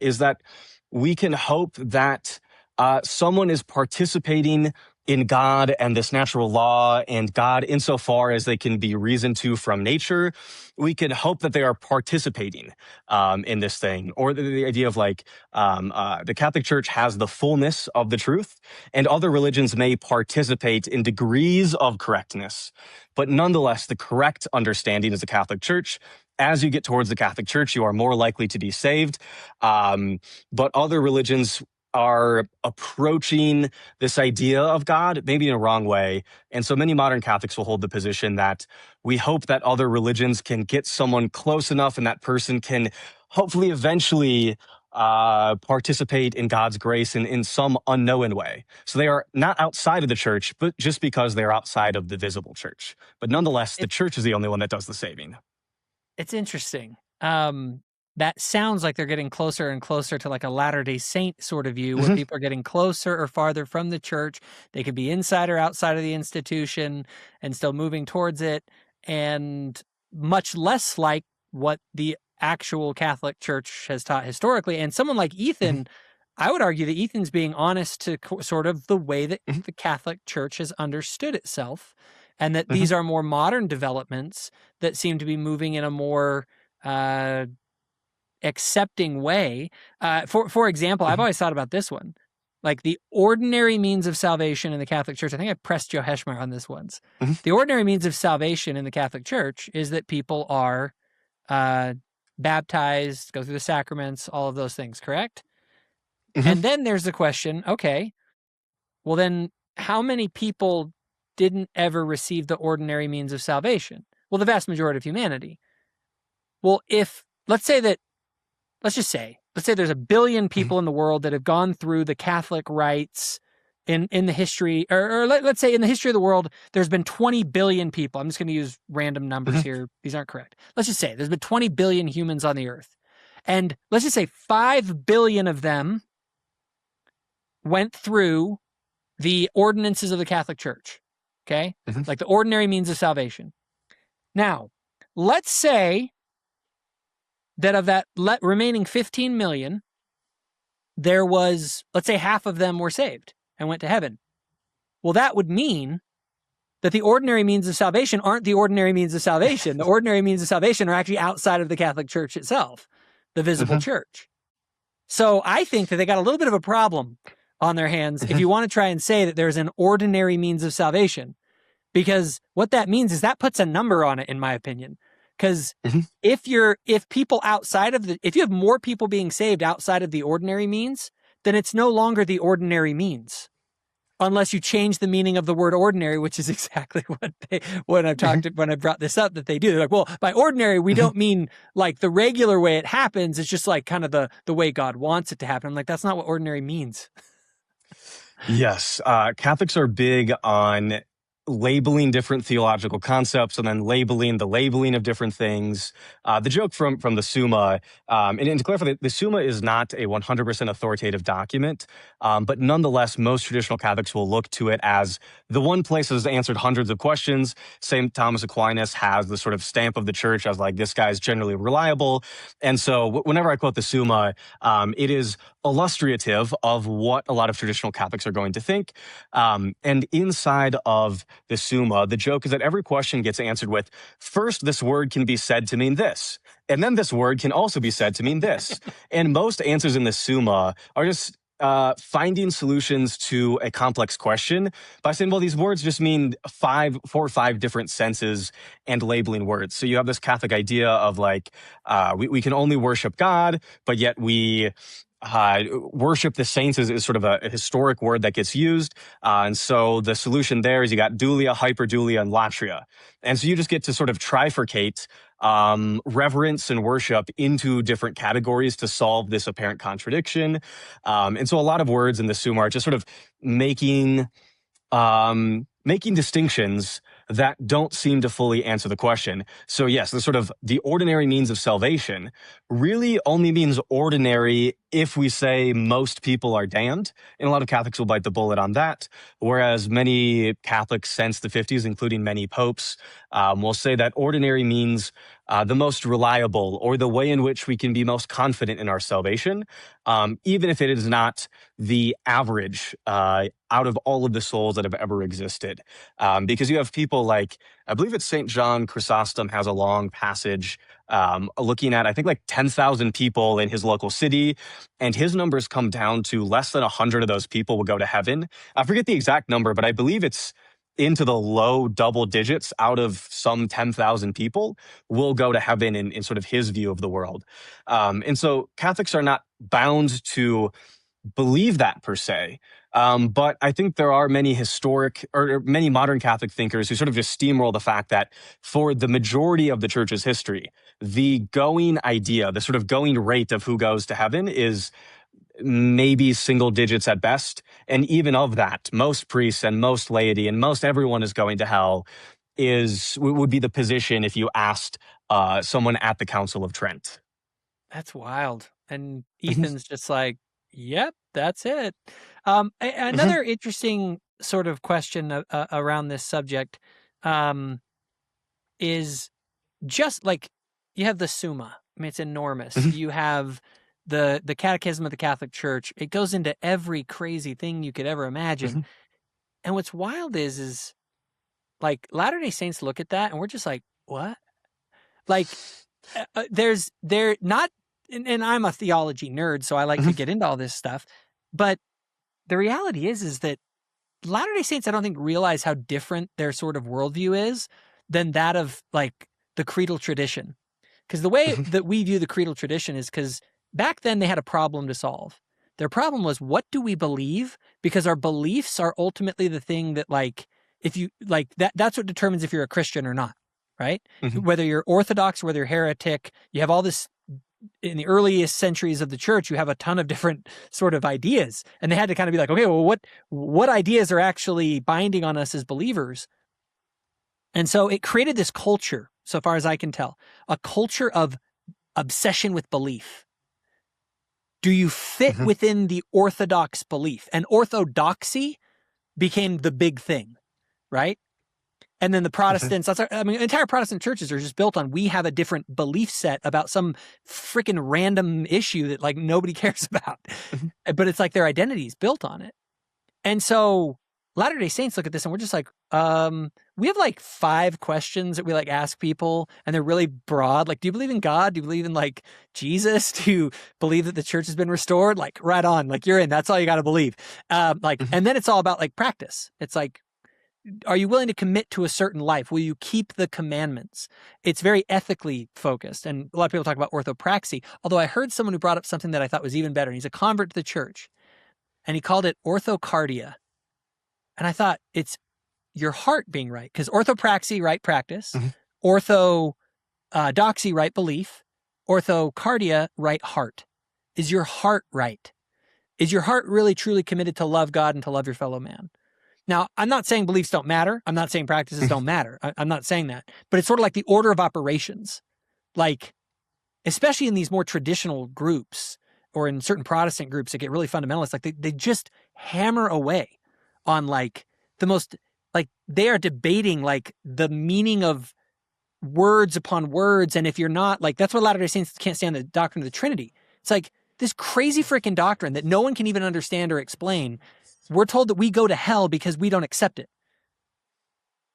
is that we can hope that someone is participating in God and this natural law and God insofar as they can be reasoned to from nature. We can hope that they are participating in this thing. Or the idea of like the Catholic Church has the fullness of the truth and other religions may participate in degrees of correctness. But nonetheless, the correct understanding is the Catholic Church. As you get towards the Catholic Church, you are more likely to be saved. But other religions are approaching this idea of God maybe in a wrong way. And so many modern Catholics will hold the position that we hope that other religions can get someone close enough and that person can hopefully eventually participate in God's grace in some unknown way. So they are not outside of the church, but just because they're outside of the visible church. But nonetheless, the church is the only one that does the saving. It's interesting. That sounds like they're getting closer and closer to like a Latter-day Saint sort of view where people are getting closer or farther from the church. They could be inside or outside of the institution and still moving towards it, and much less like what the actual Catholic Church has taught historically. And someone like Ethan, I would argue that Ethan's being honest to sort of the way that the Catholic Church has understood itself, and that these are more modern developments that seem to be moving in a more accepting way. For example, I've always thought about this one, like the ordinary means of salvation in the Catholic Church. I think I pressed Joe Heschmeyer on this once. The ordinary means of salvation in the Catholic Church is that people are baptized, go through the sacraments, all of those things, correct? And then there's the question, okay, well then how many people didn't ever receive the ordinary means of salvation? Well, the vast majority of humanity. Well, let's say there's 1 billion people in the world that have gone through the Catholic rites in the history, or let's say in the history of the world, there's been 20 billion people. I'm just going to use random numbers here. These aren't correct. Let's just say there's been 20 billion humans on the earth. And let's just say 5 billion of them went through the ordinances of the Catholic Church. Okay? Like the ordinary means of salvation. Now, let's say that of that remaining 15 million, there was, let's say half of them were saved and went to heaven. Well, that would mean that the ordinary means of salvation aren't the ordinary means of salvation. The ordinary means of salvation are actually outside of the Catholic Church itself, the visible church. So I think that they got a little bit of a problem on their hands if you want to try and say that there's an ordinary means of salvation, because what that means is that puts a number on it, in my opinion. Because if you have more people being saved outside of the ordinary means, then it's no longer the ordinary means, unless you change the meaning of the word ordinary, which is exactly when I brought this up, that they do. They're like, well, by ordinary, we don't mean like the regular way it happens. It's just like kind of the way God wants it to happen. I'm like, that's not what ordinary means. Yes. Catholics are big on labeling different theological concepts and then labeling the labeling of different things. The joke from the Summa, and to clarify, the Summa is not a 100% authoritative document, but nonetheless, most traditional Catholics will look to it as the one place that has answered hundreds of questions. St. Thomas Aquinas has the sort of stamp of the church as like, this guy's generally reliable. And so whenever I quote the Summa, it is illustrative of what a lot of traditional Catholics are going to think. And inside of the Summa, the joke is that every question gets answered with, first, this word can be said to mean this, and then this word can also be said to mean this. And most answers in the Summa are just finding solutions to a complex question by saying, well, these words just mean 4 or 5 different senses and labeling words. So you have this Catholic idea of like, we can only worship God, but yet we worship the saints is sort of a historic word that gets used. And so the solution there is you got dulia, hyperdulia, and latria. And so you just get to sort of trifurcate reverence and worship into different categories to solve this apparent contradiction. And so a lot of words in the Summa are just sort of making distinctions that don't seem to fully answer the question. So yes, the ordinary means of salvation really only means ordinary if we say most people are damned. And a lot of Catholics will bite the bullet on that. Whereas many Catholics since the 50s, including many popes, will say that ordinary means the most reliable, or the way in which we can be most confident in our salvation, even if it is not the average out of all of the souls that have ever existed. Because you have people like, I believe it's St. John Chrysostom has a long passage looking at, I think, like 10,000 people in his local city, and his numbers come down to less than 100 of those people will go to heaven. I forget the exact number, but I believe it's into the low double digits out of some 10,000 people will go to heaven in sort of his view of the world. And so Catholics are not bound to believe that per se. But I think there are many many modern Catholic thinkers who sort of just steamroll the fact that for the majority of the church's history, the going idea, the sort of going rate of who goes to heaven is maybe single digits at best. And even of that, most priests and most laity and most everyone is going to hell would be the position if you asked someone at the Council of Trent. That's wild. And Ethan's just like, yep, that's it. Another interesting sort of question around this subject is just like, you have the Summa. I mean, it's enormous. You have the Catechism of the Catholic Church. It goes into every crazy thing you could ever imagine. And what's wild is like Latter-day Saints look at that and we're just like, what? Like they're not, and I'm a theology nerd, so I like to get into all this stuff. But the reality is that Latter-day Saints, I don't think, realize how different their sort of worldview is than that of like the creedal tradition. Because the way that we view the creedal tradition is because back then they had a problem to solve. Their problem was, what do we believe? Because our beliefs are ultimately the thing that, like, if you like that's what determines if you're a Christian or not, right? Whether you're Orthodox, whether you're heretic, you have all this in the earliest centuries of the church, you have a ton of different sort of ideas, and they had to kind of be like, okay, well, what ideas are actually binding on us as believers? And so it created this culture, so far as I can tell, a culture of obsession with belief. Do you fit within the orthodox belief? And orthodoxy became the big thing, right? And then the Protestants, entire Protestant churches are just built on, we have a different belief set about some freaking random issue that like nobody cares about. But it's like their identity is built on it. And so Latter-day Saints look at this and we're just like, we have like 5 questions that we like ask people, and they're really broad. Like, do you believe in God? Do you believe in like Jesus? Do you believe that the church has been restored? Like, right on, like you're in, that's all you got to believe. And then it's all about like practice. It's like, are you willing to commit to a certain life? Will you keep the commandments? It's very ethically focused. And a lot of people talk about orthopraxy, although I heard someone who brought up something that I thought was even better. He's a convert to the church, and he called it orthocardia. And I thought, it's your heart being right, because orthopraxy, right practice, orthodoxy, right belief, orthocardia, right heart. Is your heart right? Is your heart really truly committed to love God and to love your fellow man? Now, I'm not saying beliefs don't matter. I'm not saying practices don't matter. I'm not saying that. But it's sort of like the order of operations. Like, especially in these more traditional groups or in certain Protestant groups that get really fundamentalist, like they just hammer away on like the most, like they are debating like the meaning of words upon words. And if you're not, like, that's why Latter-day Saints can't stand the doctrine of the Trinity. It's like this crazy freaking doctrine that no one can even understand or explain. We're told that we go to hell because we don't accept it.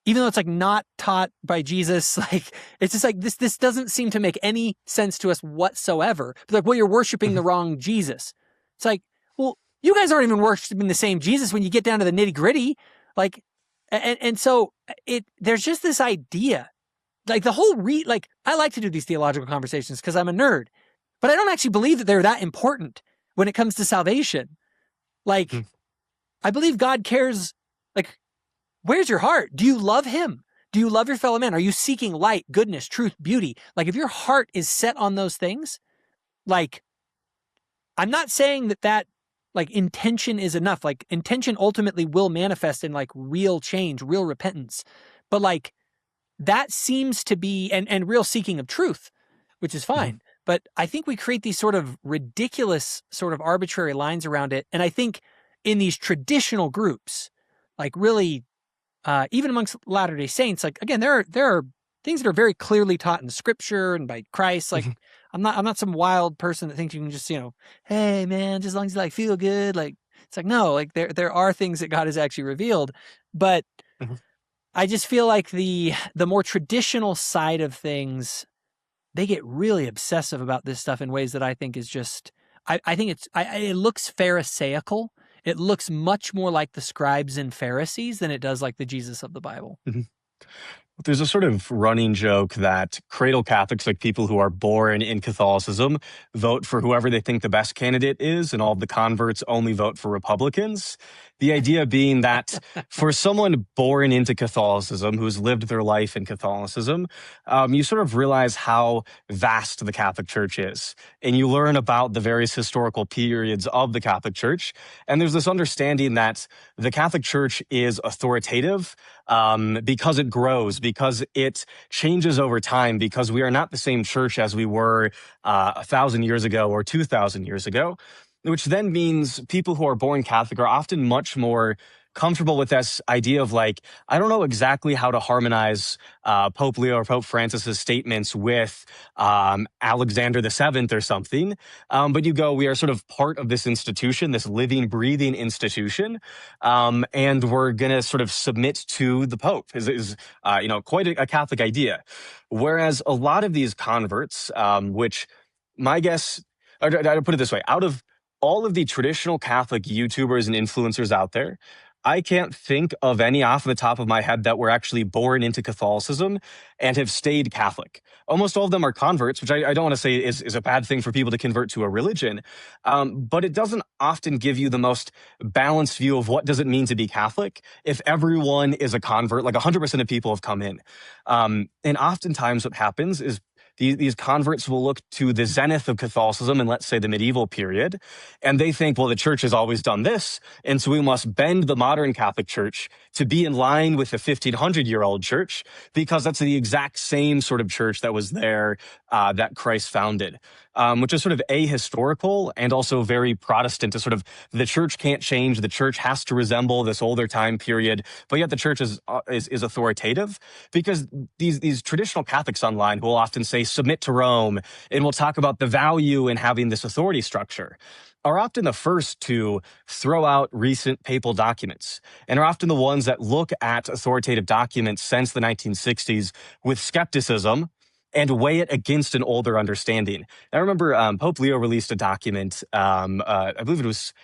Even though it's like not taught by Jesus, like it's just like this doesn't seem to make any sense to us whatsoever. But like, well, you're worshiping the wrong Jesus. It's like, well, you guys aren't even worshiping the same Jesus when you get down to the nitty-gritty. Like, and so there's just this idea, like the whole like I like to do these theological conversations because I'm a nerd, but I don't actually believe that they're that important when it comes to salvation. Like, I believe God cares, like, where's your heart? Do you love him? Do you love your fellow man? Are you seeking light, goodness, truth, beauty? Like, if your heart is set on those things, like, I'm not saying that like intention is enough. Like, intention ultimately will manifest in like real change, real repentance. But like, that seems to be, and real seeking of truth, which is fine. But I think we create these sort of ridiculous, sort of arbitrary lines around it. And I think in these traditional groups, like really, even amongst Latter-day Saints, like, again, there are things that are very clearly taught in Scripture and by Christ. Like, I'm not some wild person that thinks you can just, hey man, just as long as you like feel good. Like, it's like, no, like there are things that God has actually revealed, but I just feel like the more traditional side of things, they get really obsessive about this stuff in ways that I think is just, I think it looks pharisaical. It looks much more like the scribes and Pharisees than it does like the Jesus of the Bible. There's a sort of running joke that cradle Catholics, like people who are born in Catholicism, vote for whoever they think the best candidate is, and all of the converts only vote for Republicans. The idea being that for someone born into Catholicism, who's lived their life in Catholicism, you sort of realize how vast the Catholic Church is. And you learn about the various historical periods of the Catholic Church. And there's this understanding that the Catholic Church is authoritative because it grows, because it changes over time, because we are not the same church as we were 1,000 years ago or 2,000 years ago, which then means people who are born Catholic are often much more comfortable with this idea of like, I don't know exactly how to harmonize Pope Leo or Pope Francis's statements with Alexander VII or something. But you go, we are sort of part of this institution, this living, breathing institution, and we're going to sort of submit to the Pope is quite a Catholic idea. Whereas a lot of these converts, which my guess, I'll put it this way, out of all of the traditional Catholic YouTubers and influencers out there, I can't think of any off the top of my head that were actually born into Catholicism and have stayed Catholic. Almost all of them are converts, which I don't want to say is a bad thing for people to convert to a religion, but it doesn't often give you the most balanced view of what does it mean to be Catholic if everyone is a convert, like 100% of people have come in. And oftentimes what happens is These converts will look to the zenith of Catholicism in, let's say, the medieval period, and they think, well, the church has always done this, and so we must bend the modern Catholic Church to be in line with the 1500-year-old church, because that's the exact same sort of church that was there that Christ founded, which is sort of ahistorical and also very Protestant, to sort of, the church can't change, the church has to resemble this older time period, but yet the church is authoritative, because these traditional Catholics online will often say submit to Rome, and will talk about the value in having this authority structure, are often the first to throw out recent papal documents, and are often the ones that look at authoritative documents since the 1960s with skepticism and weigh it against an older understanding. I remember Pope Leo released a document, I believe it was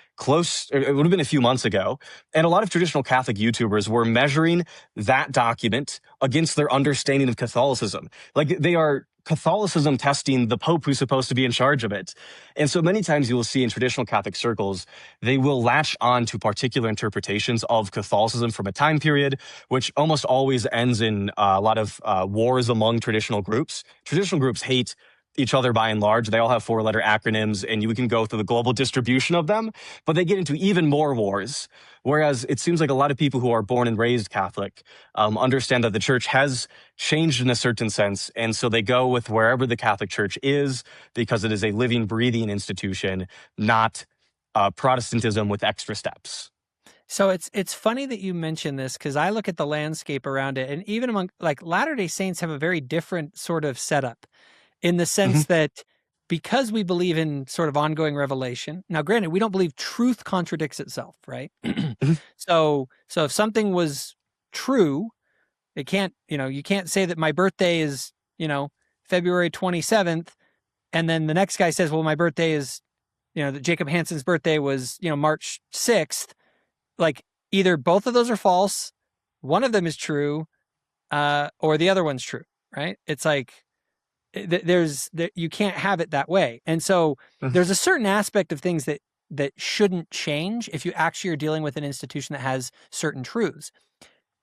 it would have been a few months ago, and a lot of traditional Catholic YouTubers were measuring that document against their understanding of Catholicism. Like, they are Catholicism testing the Pope who's supposed to be in charge of it. And so many times you will see in traditional Catholic circles, they will latch on to particular interpretations of Catholicism from a time period, which almost always ends in a lot of wars among traditional groups. Traditional groups hate each other by and large. They all have 4-letter acronyms, and you can go through the global distribution of them, but they get into even more wars. Whereas it seems like a lot of people who are born and raised Catholic understand that the church has changed in a certain sense, and so they go with wherever the Catholic Church is, because it is a living, breathing institution, not Protestantism with extra steps. So it's funny that you mention this, because I look at the landscape around it, and even among, like, Latter-day Saints have a very different sort of setup, in the sense that because we believe in sort of ongoing revelation. Now, granted, we don't believe truth contradicts itself, right? So if something was true, it can't, you can't say that my birthday is, February 27th, and then the next guy says, well, my birthday is, that Jacob Hansen's birthday was, March 6th. Like, either both of those are false, one of them is true, or the other one's true, right? It's like, you can't have it that way. And so there's a certain aspect of things that shouldn't change if you actually are dealing with an institution that has certain truths.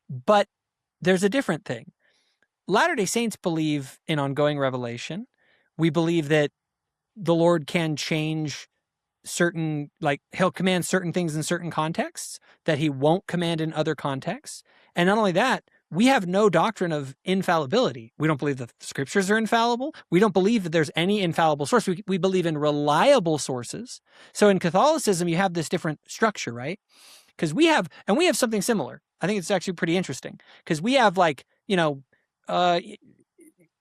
But there's a different thing. Latter-day Saints believe in ongoing revelation. We believe that the Lord can change certain, like, he'll command certain things in certain contexts that he won't command in other contexts. And not only that, we have no doctrine of infallibility. We don't believe that the scriptures are infallible. We don't believe that there's any infallible source. We believe in reliable sources. So in Catholicism, you have this different structure, right? Because we have something similar. I think it's actually pretty interesting, because we have, like,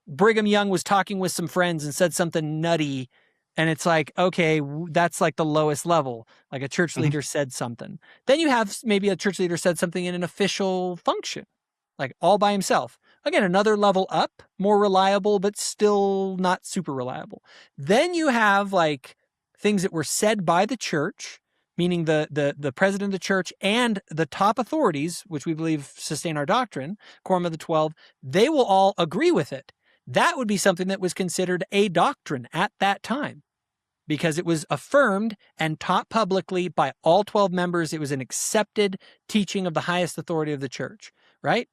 Brigham Young was talking with some friends and said something nutty, and it's like, okay, that's like the lowest level. Like, a church leader said something. Then you have maybe a church leader said something in an official function, like all by himself. Again, another level up, more reliable, but still not super reliable. Then you have, like, things that were said by the church, meaning the president of the church and the top authorities, which we believe sustain our doctrine, Quorum of the 12, they will all agree with it. That would be something that was considered a doctrine at that time, because it was affirmed and taught publicly by all 12 members. It was an accepted teaching of the highest authority of the church, right?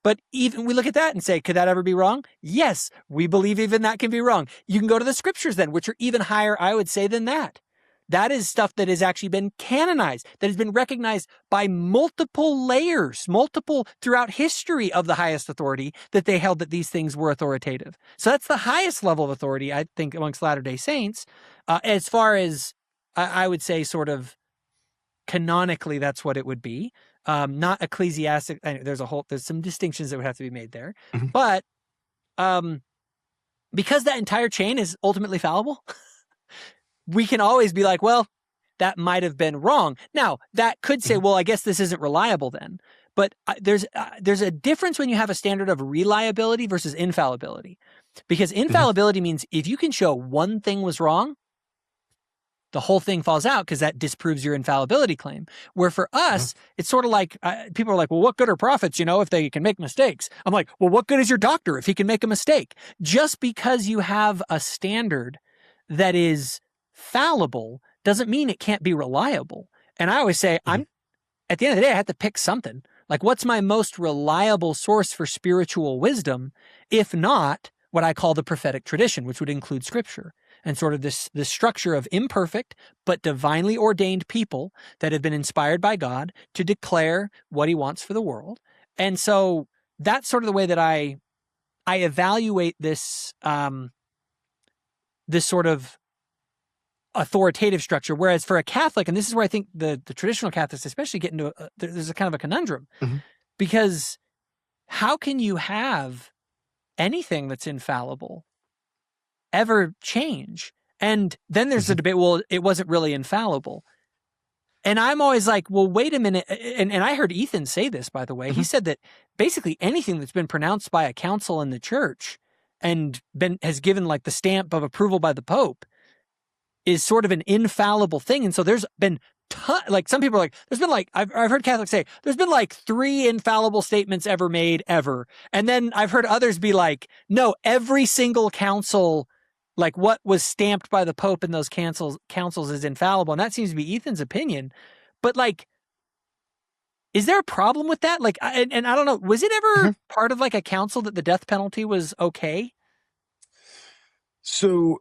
But even we look at that and say, could that ever be wrong? Yes, we believe even that can be wrong. You can go to the scriptures then, which are even higher, I would say, than that. That is stuff that has actually been canonized, that has been recognized by multiple layers, multiple throughout history of the highest authority, that they held that these things were authoritative. So that's the highest level of authority, I think, amongst Latter-day Saints. As far as, I would say, sort of canonically, that's what it would be. Not ecclesiastic. There's some distinctions that would have to be made there. But because that entire chain is ultimately fallible, we can always be like, well, that might have been wrong. Now, that could say, well, I guess this isn't reliable then. But there's a difference when you have a standard of reliability versus infallibility. Because infallibility means if you can show one thing was wrong, the whole thing falls out, because that disproves your infallibility claim. Where for us, it's sort of like, people are like, well, what good are prophets, if they can make mistakes? I'm like, well, what good is your doctor if he can make a mistake? Just because you have a standard that is fallible doesn't mean it can't be reliable. And I always say, at the end of the day, I have to pick something. Like, what's my most reliable source for spiritual wisdom? If not what I call the prophetic tradition, which would include scripture and sort of this structure of imperfect but divinely ordained people that have been inspired by God to declare what he wants for the world. And so that's sort of the way that I evaluate this this sort of authoritative structure. Whereas for a Catholic, and this is where I think the traditional Catholics especially get into there's a kind of a conundrum, because how can you have anything that's infallible ever change? And then there's the debate, well, it wasn't really infallible. And I'm always like, well, wait a minute. And I heard Ethan say this, by the way. He said that basically anything that's been pronounced by a council in the church and has given like the stamp of approval by the Pope is sort of an infallible thing. And so there's been like some people are like, there's been like, I've heard Catholics say, there's been like 3 infallible statements ever made ever. And then I've heard others be like, no, every single council, like what was stamped by the Pope in those councils is infallible. And that seems to be Ethan's opinion. But like, is there a problem with that? Like, and I don't know, was it ever part of like a council that the death penalty was okay? So,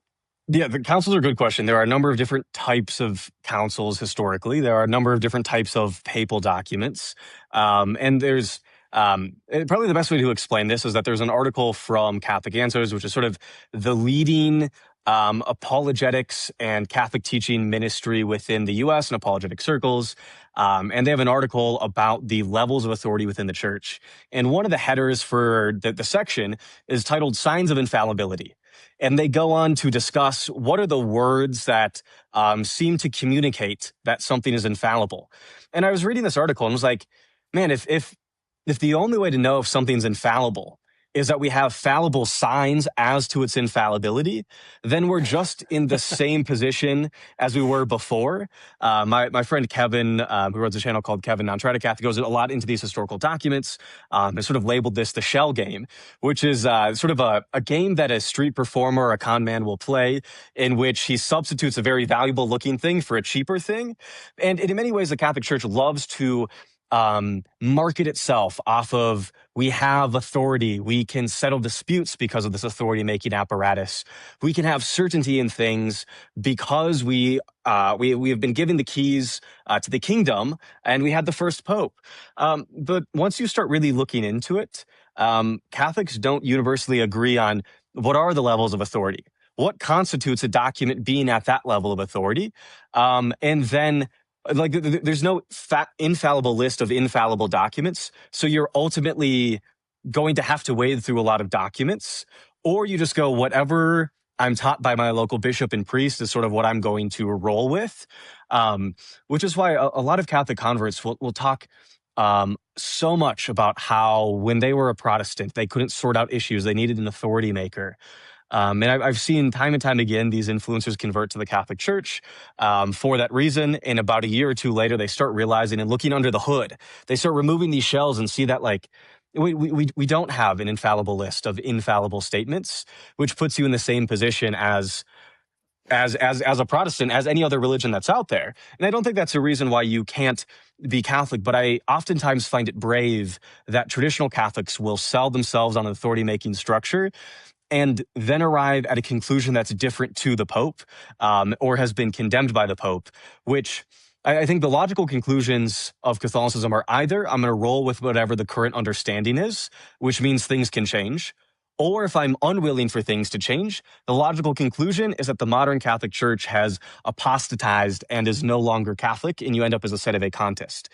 yeah, the councils are a good question. There are a number of different types of councils historically. There are a number of different types of papal documents. And there's probably the best way to explain this is that there's an article from Catholic Answers, which is sort of the leading apologetics and Catholic teaching ministry within the U.S. and apologetic circles. And they have an article about the levels of authority within the church. And one of the headers for the section is titled Signs of Infallibility. And they go on to discuss what are the words that seem to communicate that something is infallible. And I was reading this article and was like, man, if the only way to know if something's infallible is that we have fallible signs as to its infallibility, then we're just in the same position as we were before. My friend Kevin, who runs a channel called Kevin Non-Triad Catholic, goes a lot into these historical documents, and sort of labeled this the shell game, which is sort of a game that a street performer or a con man will play, in which he substitutes a very valuable looking thing for a cheaper thing. And in many ways, the Catholic Church loves to market itself off of, we have authority, we can settle disputes because of this authority-making apparatus, we can have certainty in things because we have been given the keys to the kingdom, and we had the first pope. But once you start really looking into it, Catholics don't universally agree on what are the levels of authority, what constitutes a document being at that level of authority, and then like there's no infallible list of infallible documents. So you're ultimately going to have to wade through a lot of documents, or you just go, whatever I'm taught by my local bishop and priest is sort of what I'm going to roll with. Which is why a lot of Catholic converts will talk so much about how when they were a Protestant, they couldn't sort out issues. They needed an authority maker. And I've seen time and time again these influencers convert to the Catholic Church for that reason. And about a year or two later, they start realizing and looking under the hood. They start removing these shells and see that like we don't have an infallible list of infallible statements, which puts you in the same position as a Protestant, as any other religion that's out there. And I don't think that's a reason why you can't be Catholic, but I oftentimes find it brave that traditional Catholics will sell themselves on an authority-making structure and then arrive at a conclusion that's different to the Pope, or has been condemned by the Pope, which I think the logical conclusions of Catholicism are either I'm going to roll with whatever the current understanding is, which means things can change, or if I'm unwilling for things to change, the logical conclusion is that the modern Catholic Church has apostatized and is no longer Catholic, and you end up as a sede vacantist.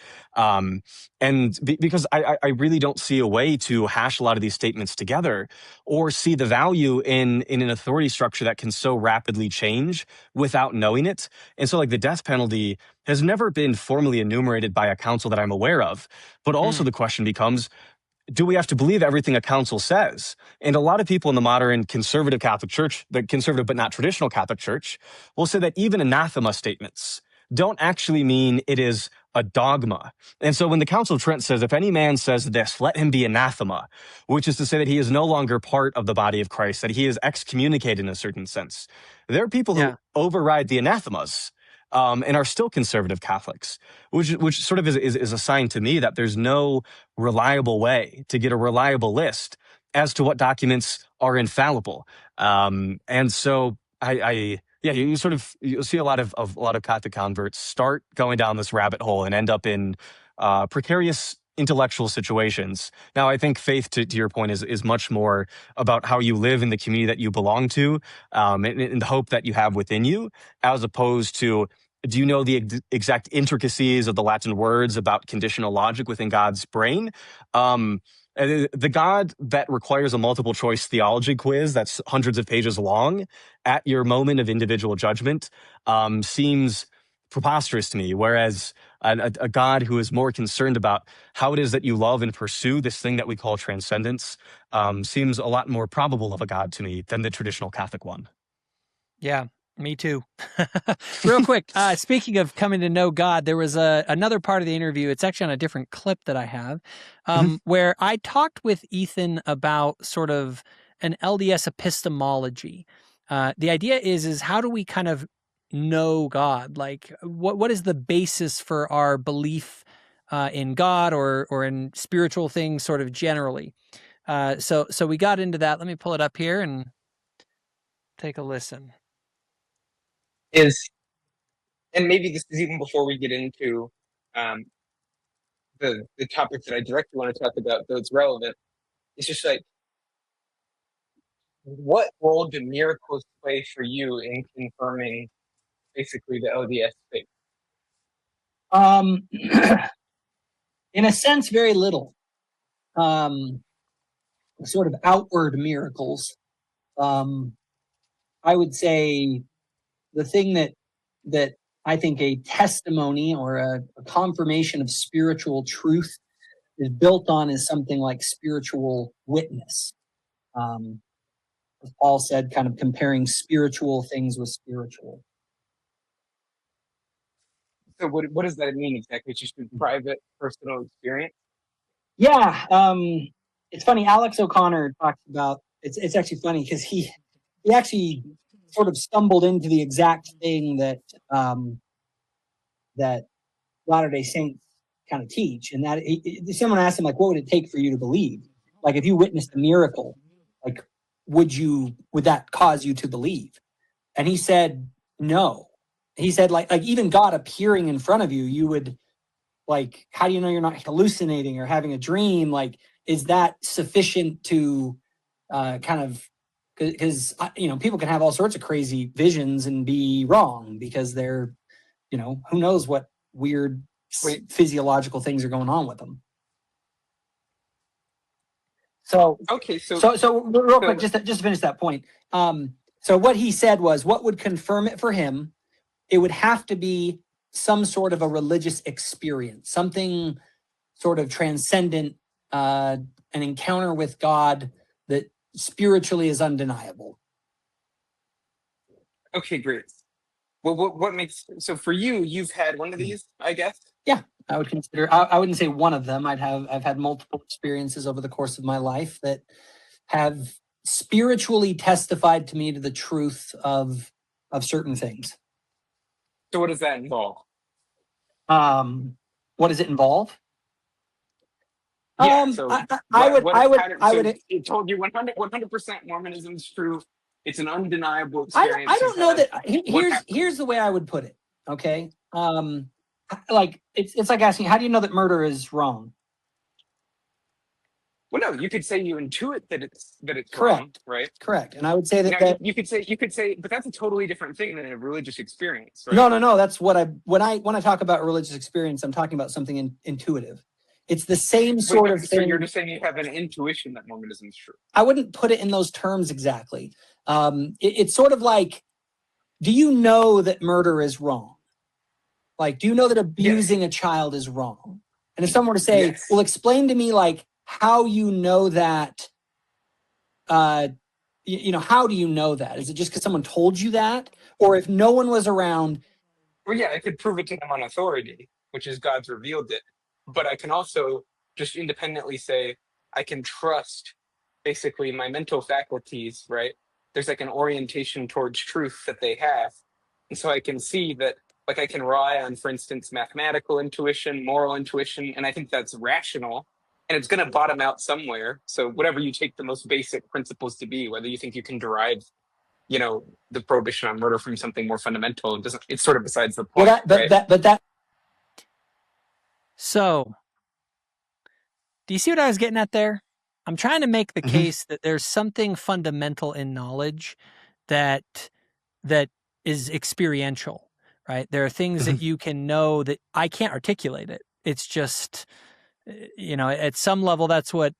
Because I really don't see a way to hash a lot of these statements together or see the value in an authority structure that can so rapidly change without knowing it. And so like the death penalty has never been formally enumerated by a council that I'm aware of. But also the question becomes, do we have to believe everything a council says? And a lot of people in the modern conservative Catholic Church, the conservative but not traditional Catholic Church, will say that even anathema statements don't actually mean it is a dogma. And so when the Council of Trent says, if any man says this, let him be anathema, which is to say that he is no longer part of the body of Christ, that he is excommunicated in a certain sense. There are people who override the anathemas and are still conservative Catholics, which sort of is a sign to me that there's no reliable way to get a reliable list as to what documents are infallible. And so yeah, you'll see a lot of Catholic converts start going down this rabbit hole and end up in precarious intellectual situations. Now, I think faith, to your point, is much more about how you live in the community that you belong to, and the hope that you have within you, as opposed to, do you know the exact intricacies of the Latin words about conditional logic within God's brain? The God that requires a multiple choice theology quiz that's hundreds of pages long at your moment of individual judgment seems preposterous to me. Whereas a God who is more concerned about how it is that you love and pursue this thing that we call transcendence seems a lot more probable of a God to me than the traditional Catholic one. Yeah, me too. Real quick, speaking of coming to know God, there was another part of the interview. It's actually on a different clip that I have, where I talked with Ethan about sort of an LDS epistemology. The idea is how do we kind of know God? Like, what is the basis for our belief in God or in spiritual things, sort of generally? So we got into that. Let me pull it up here and take a listen. And maybe this is even before we get into um, the topics that I directly want to talk about, though it's relevant. It's just like, what role do miracles play for you in confirming basically the LDS faith? In a sense, very little. Sort of outward miracles. I would say the thing that I think a testimony or a confirmation of spiritual truth is built on is something like spiritual witness. As Paul said, kind of comparing spiritual things with spiritual. So what does that mean exactly? It's just a private, personal experience? Yeah. It's funny. Alex O'Connor talks about, it's actually funny because he actually sort of stumbled into the exact thing that that Latter-day Saints kind of teach. And that someone asked him, like, what would it take for you to believe? Like, if you witnessed a miracle, like, would that cause you to believe? And he said, no. He said, like even God appearing in front of you, you would, like, how do you know you're not hallucinating or having a dream? Like, is that sufficient to kind of, because people can have all sorts of crazy visions and be wrong because they're, who knows what weird physiological things are going on with them. So okay, so real quick, just to finish that point. So what he said was, what would confirm it for him? It would have to be some sort of a religious experience, something sort of transcendent, an encounter with God that spiritually is undeniable. Okay, great. Well, what makes, so for you, you've had one of these, I guess? Yeah, I would consider, I wouldn't say one of them. I've had multiple experiences over the course of my life that have spiritually testified to me to the truth of certain things. So what does that involve? What does it involve? Yeah, so I would. It told you 100% Mormonism is true. It's an undeniable experience. I don't know that. Here's the way I would put it. Okay, like it's like asking, how do you know that murder is wrong? Well, no, you could say you intuit that it's correct, wrong, right? Correct, and I would say that, now, you could say, but that's a totally different thing than a religious experience, right? No. That's what when I talk about religious experience, I'm talking about something intuitive. It's the same sort of thing. So you're just saying you have an intuition that Mormonism is true. I wouldn't put it in those terms exactly. It's sort of like, do you know that murder is wrong? Like, do you know that abusing a child is wrong? And if someone were to say, well, explain to me, like, how you know that, how do you know that? Is it just because someone told you that? Or if no one was around? Well, yeah, I could prove it to them on authority, which is God's revealed it. But I can also just independently say, I can trust basically my mental faculties, right? There's like an orientation towards truth that they have. And so I can see that, like, I can rely on, for instance, mathematical intuition, moral intuition, and I think that's rational. and it's going to bottom out somewhere. So whatever you take the most basic principles to be, whether you think you can derive, the prohibition on murder from something more fundamental, it's sort of besides the point, right? So, do you see what I was getting at there? I'm trying to make the case that there's something fundamental in knowledge that is experiential, right? There are things that you can know that I can't articulate it. It's just, at some level, that's what,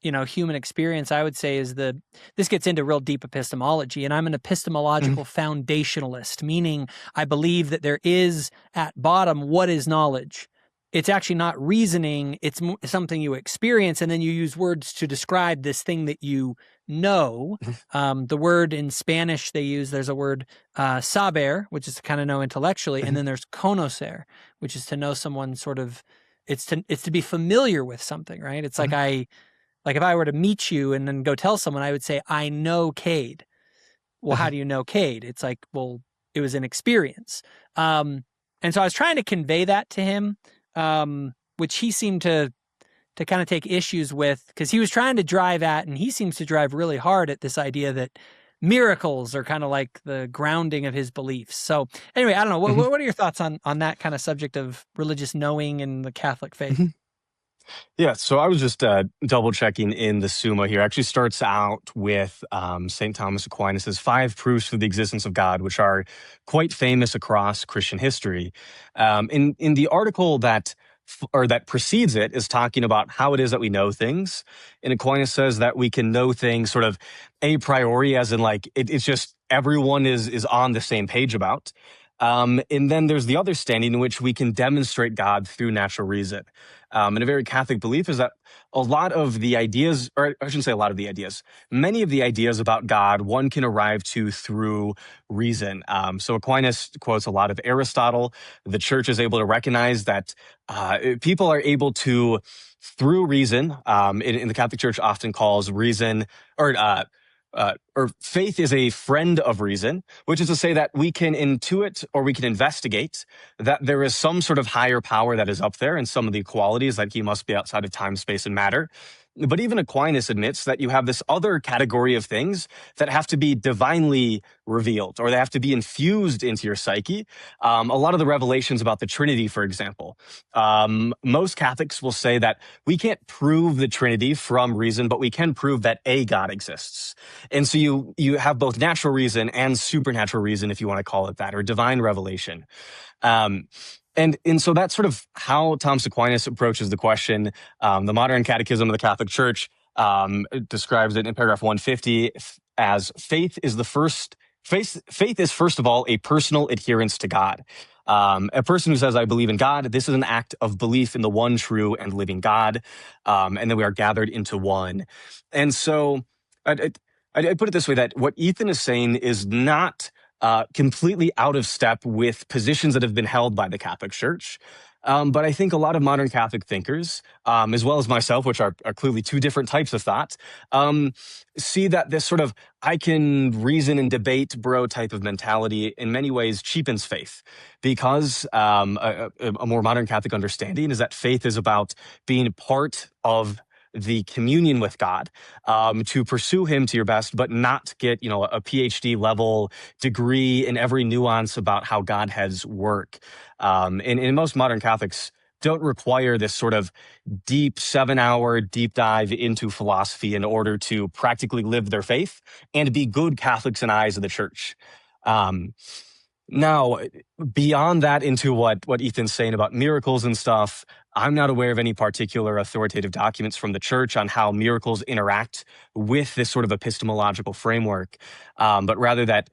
human experience, I would say, is this gets into real deep epistemology, and I'm an epistemological foundationalist, meaning I believe that there is at bottom what is knowledge. It's actually not reasoning. It's something you experience, and then you use words to describe this thing that you know. The word in Spanish they use, there's a word saber, which is to kind of know intellectually, and then there's conocer, which is to know someone sort of, it's to be familiar with something, right? It's like if I were to meet you and then go tell someone, I would say, I know Cade. Well, how do you know Cade? It's like, well, it was an experience. And so I was trying to convey that to him, which he seemed to kind of take issues with, because he was trying to drive at, and he seems to drive really hard at this idea that miracles are kind of like the grounding of his beliefs. So anyway, I don't know. What are your thoughts on that kind of subject of religious knowing in the Catholic faith? Yeah, so I was just double checking in the Summa here. It actually starts out with St. Thomas Aquinas' 5 proofs for the existence of God, which are quite famous across Christian history. In the article that precedes it is talking about how it is that we know things. And Aquinas says that we can know things sort of a priori, as in like it's just everyone is on the same page about. And then there's the other standing in which we can demonstrate God through natural reason. And a very Catholic belief is that a lot of the ideas, or I shouldn't say a lot of the ideas, many of the ideas about God, one can arrive to through reason. So Aquinas quotes a lot of Aristotle. The church is able to recognize that people are able to, through reason, in the Catholic Church often calls reason, or faith is a friend of reason, which is to say that we can intuit or we can investigate that there is some sort of higher power that is up there, and some of the qualities like he must be outside of time, space, and matter. But even Aquinas admits that you have this other category of things that have to be divinely revealed, or they have to be infused into your psyche. A lot of the revelations about the Trinity, for example, most Catholics will say that we can't prove the Trinity from reason, but we can prove that a God exists. And so you have both natural reason and supernatural reason, if you want to call it that, or divine revelation. And so that's sort of how Thomas Aquinas approaches the question. The Modern Catechism of the Catholic Church describes it in paragraph 150 as faith is first of all a personal adherence to God. A person who says, I believe in God, this is an act of belief in the one true and living God, and then we are gathered into one. And so I put it this way, that what Ethan is saying is not completely out of step with positions that have been held by the Catholic Church. But I think a lot of modern Catholic thinkers, as well as myself, which are clearly two different types of thought, see that this sort of I can reason and debate bro type of mentality in many ways cheapens faith, because a more modern Catholic understanding is that faith is about being part of the communion with God, to pursue him to your best, but not get, a PhD level degree in every nuance about how Godheads work. And most modern Catholics don't require this sort of deep 7-hour deep dive into philosophy in order to practically live their faith and be good Catholics in eyes of the church. Now, beyond that, into what Ethan's saying about miracles and stuff, I'm not aware of any particular authoritative documents from the church on how miracles interact with this sort of epistemological framework, but rather that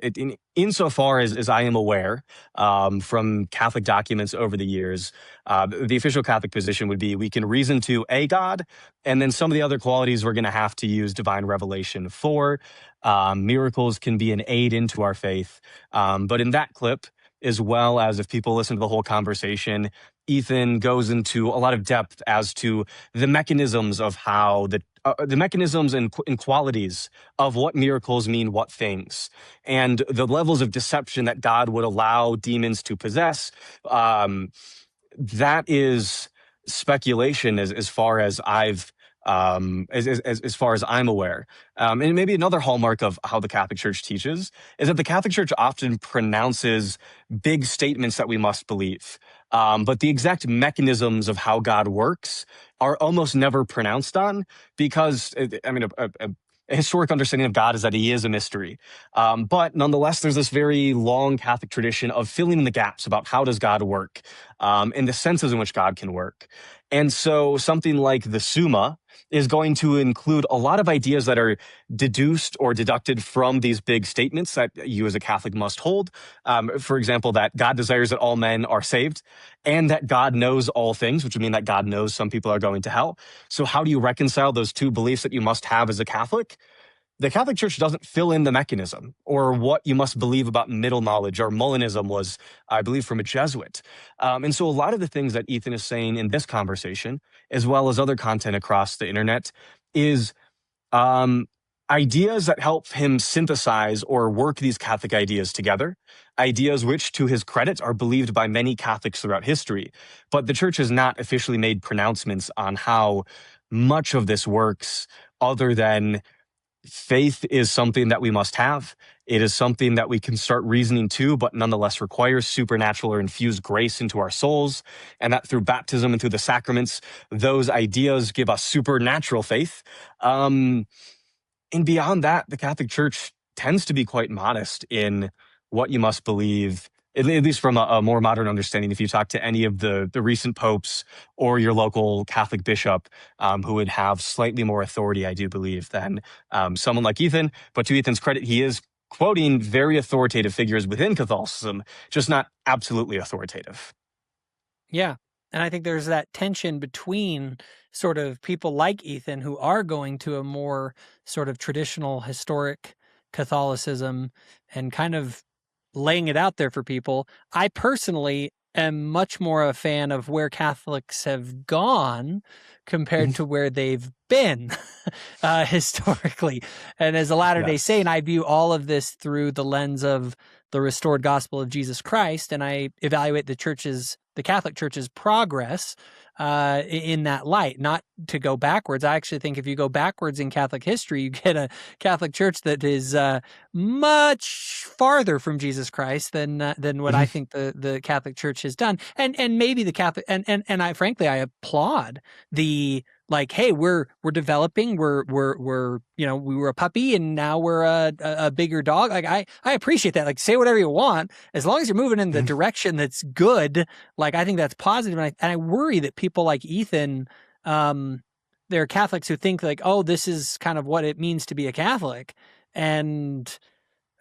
insofar as I am aware from Catholic documents over the years, the official Catholic position would be we can reason to a God, and then some of the other qualities we're going to have to use divine revelation for. Miracles can be an aid into our faith. But in that clip, as well as if people listen to the whole conversation, Ethan goes into a lot of depth as to the mechanisms of how the mechanisms and qualities of what miracles mean what things, and the levels of deception that God would allow demons to possess. That is speculation as far as I've as far as I'm aware. And maybe another hallmark of how the Catholic Church teaches is that the Catholic Church often pronounces big statements that we must believe. But the exact mechanisms of how God works are almost never pronounced on because, I mean, a historic understanding of God is that he is a mystery. But nonetheless, there's this very long Catholic tradition of filling in the gaps about how does God work and the senses in which God can work. And so something like the Summa is going to include a lot of ideas that are deduced or deducted from these big statements that you as a Catholic must hold. For example, that God desires that all men are saved and that God knows all things, which would mean that God knows some people are going to hell. So how do you reconcile those two beliefs that you must have as a Catholic? The Catholic Church doesn't fill in the mechanism or what you must believe about middle knowledge, or Molinism was, I believe, from a Jesuit. And so a lot of the things that Ethan is saying in this conversation, as well as other content across the internet, is ideas that help him synthesize or work these Catholic ideas together, ideas which, to his credit, are believed by many Catholics throughout history. But the Church has not officially made pronouncements on how much of this works, other than faith is something that we must have. It is something that we can start reasoning to, but nonetheless requires supernatural or infused grace into our souls. And that through baptism and through the sacraments, those ideas give us supernatural faith. And beyond that, the Catholic Church tends to be quite modest in what you must believe, at least from a more modern understanding. If you talk to any of the recent popes or your local Catholic bishop, who would have slightly more authority, I do believe, than someone like Ethan. But to Ethan's credit, he is quoting very authoritative figures within Catholicism, just not absolutely authoritative. Yeah. And I think there's that tension between sort of people like Ethan who are going to a more sort of traditional historic Catholicism and kind of laying it out there for people. I personally am much more a fan of where Catholics have gone compared to where they've been historically. And as a Latter-day Yes. Saint, I view all of this through the lens of the restored gospel of Jesus Christ, and I evaluate the Catholic Church's progress in that light, not to go backwards. I actually think if you go backwards in Catholic history, you get a Catholic Church that is much farther from Jesus Christ than what I think the Catholic Church has done. And maybe the Catholic and I frankly I applaud the, like, hey, we're developing, we're we were a puppy and now we're a bigger dog. Like I appreciate that. Like, say whatever you want, as long as you're moving in the direction that's good. Like, I think that's positive. And I worry that people like Ethan, there are Catholics who think like, oh, this is kind of what it means to be a Catholic. And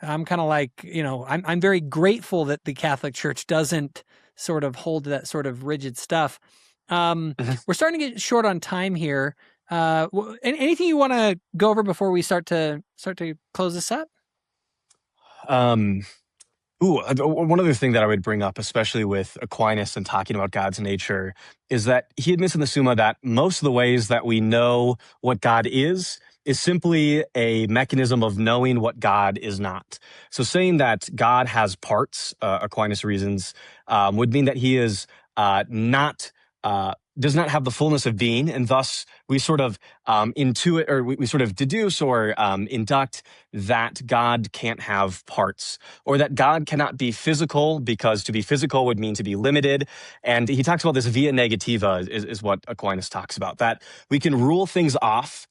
I'm kind of like, I'm very grateful that the Catholic Church doesn't sort of hold to that sort of rigid stuff. We're starting to get short on time here. Anything you want to go over before we start to close this up? One other thing that I would bring up, especially with Aquinas and talking about God's nature, is that he admits in the Summa that most of the ways that we know what God is simply a mechanism of knowing what God is not. So saying that God has parts, Aquinas reasons, would mean that he is not does not have the fullness of being, and thus we sort of intuit, or we sort of deduce or induct that God can't have parts, or that God cannot be physical, because to be physical would mean to be limited. And he talks about this via negativa is what Aquinas talks about, that we can rule things off,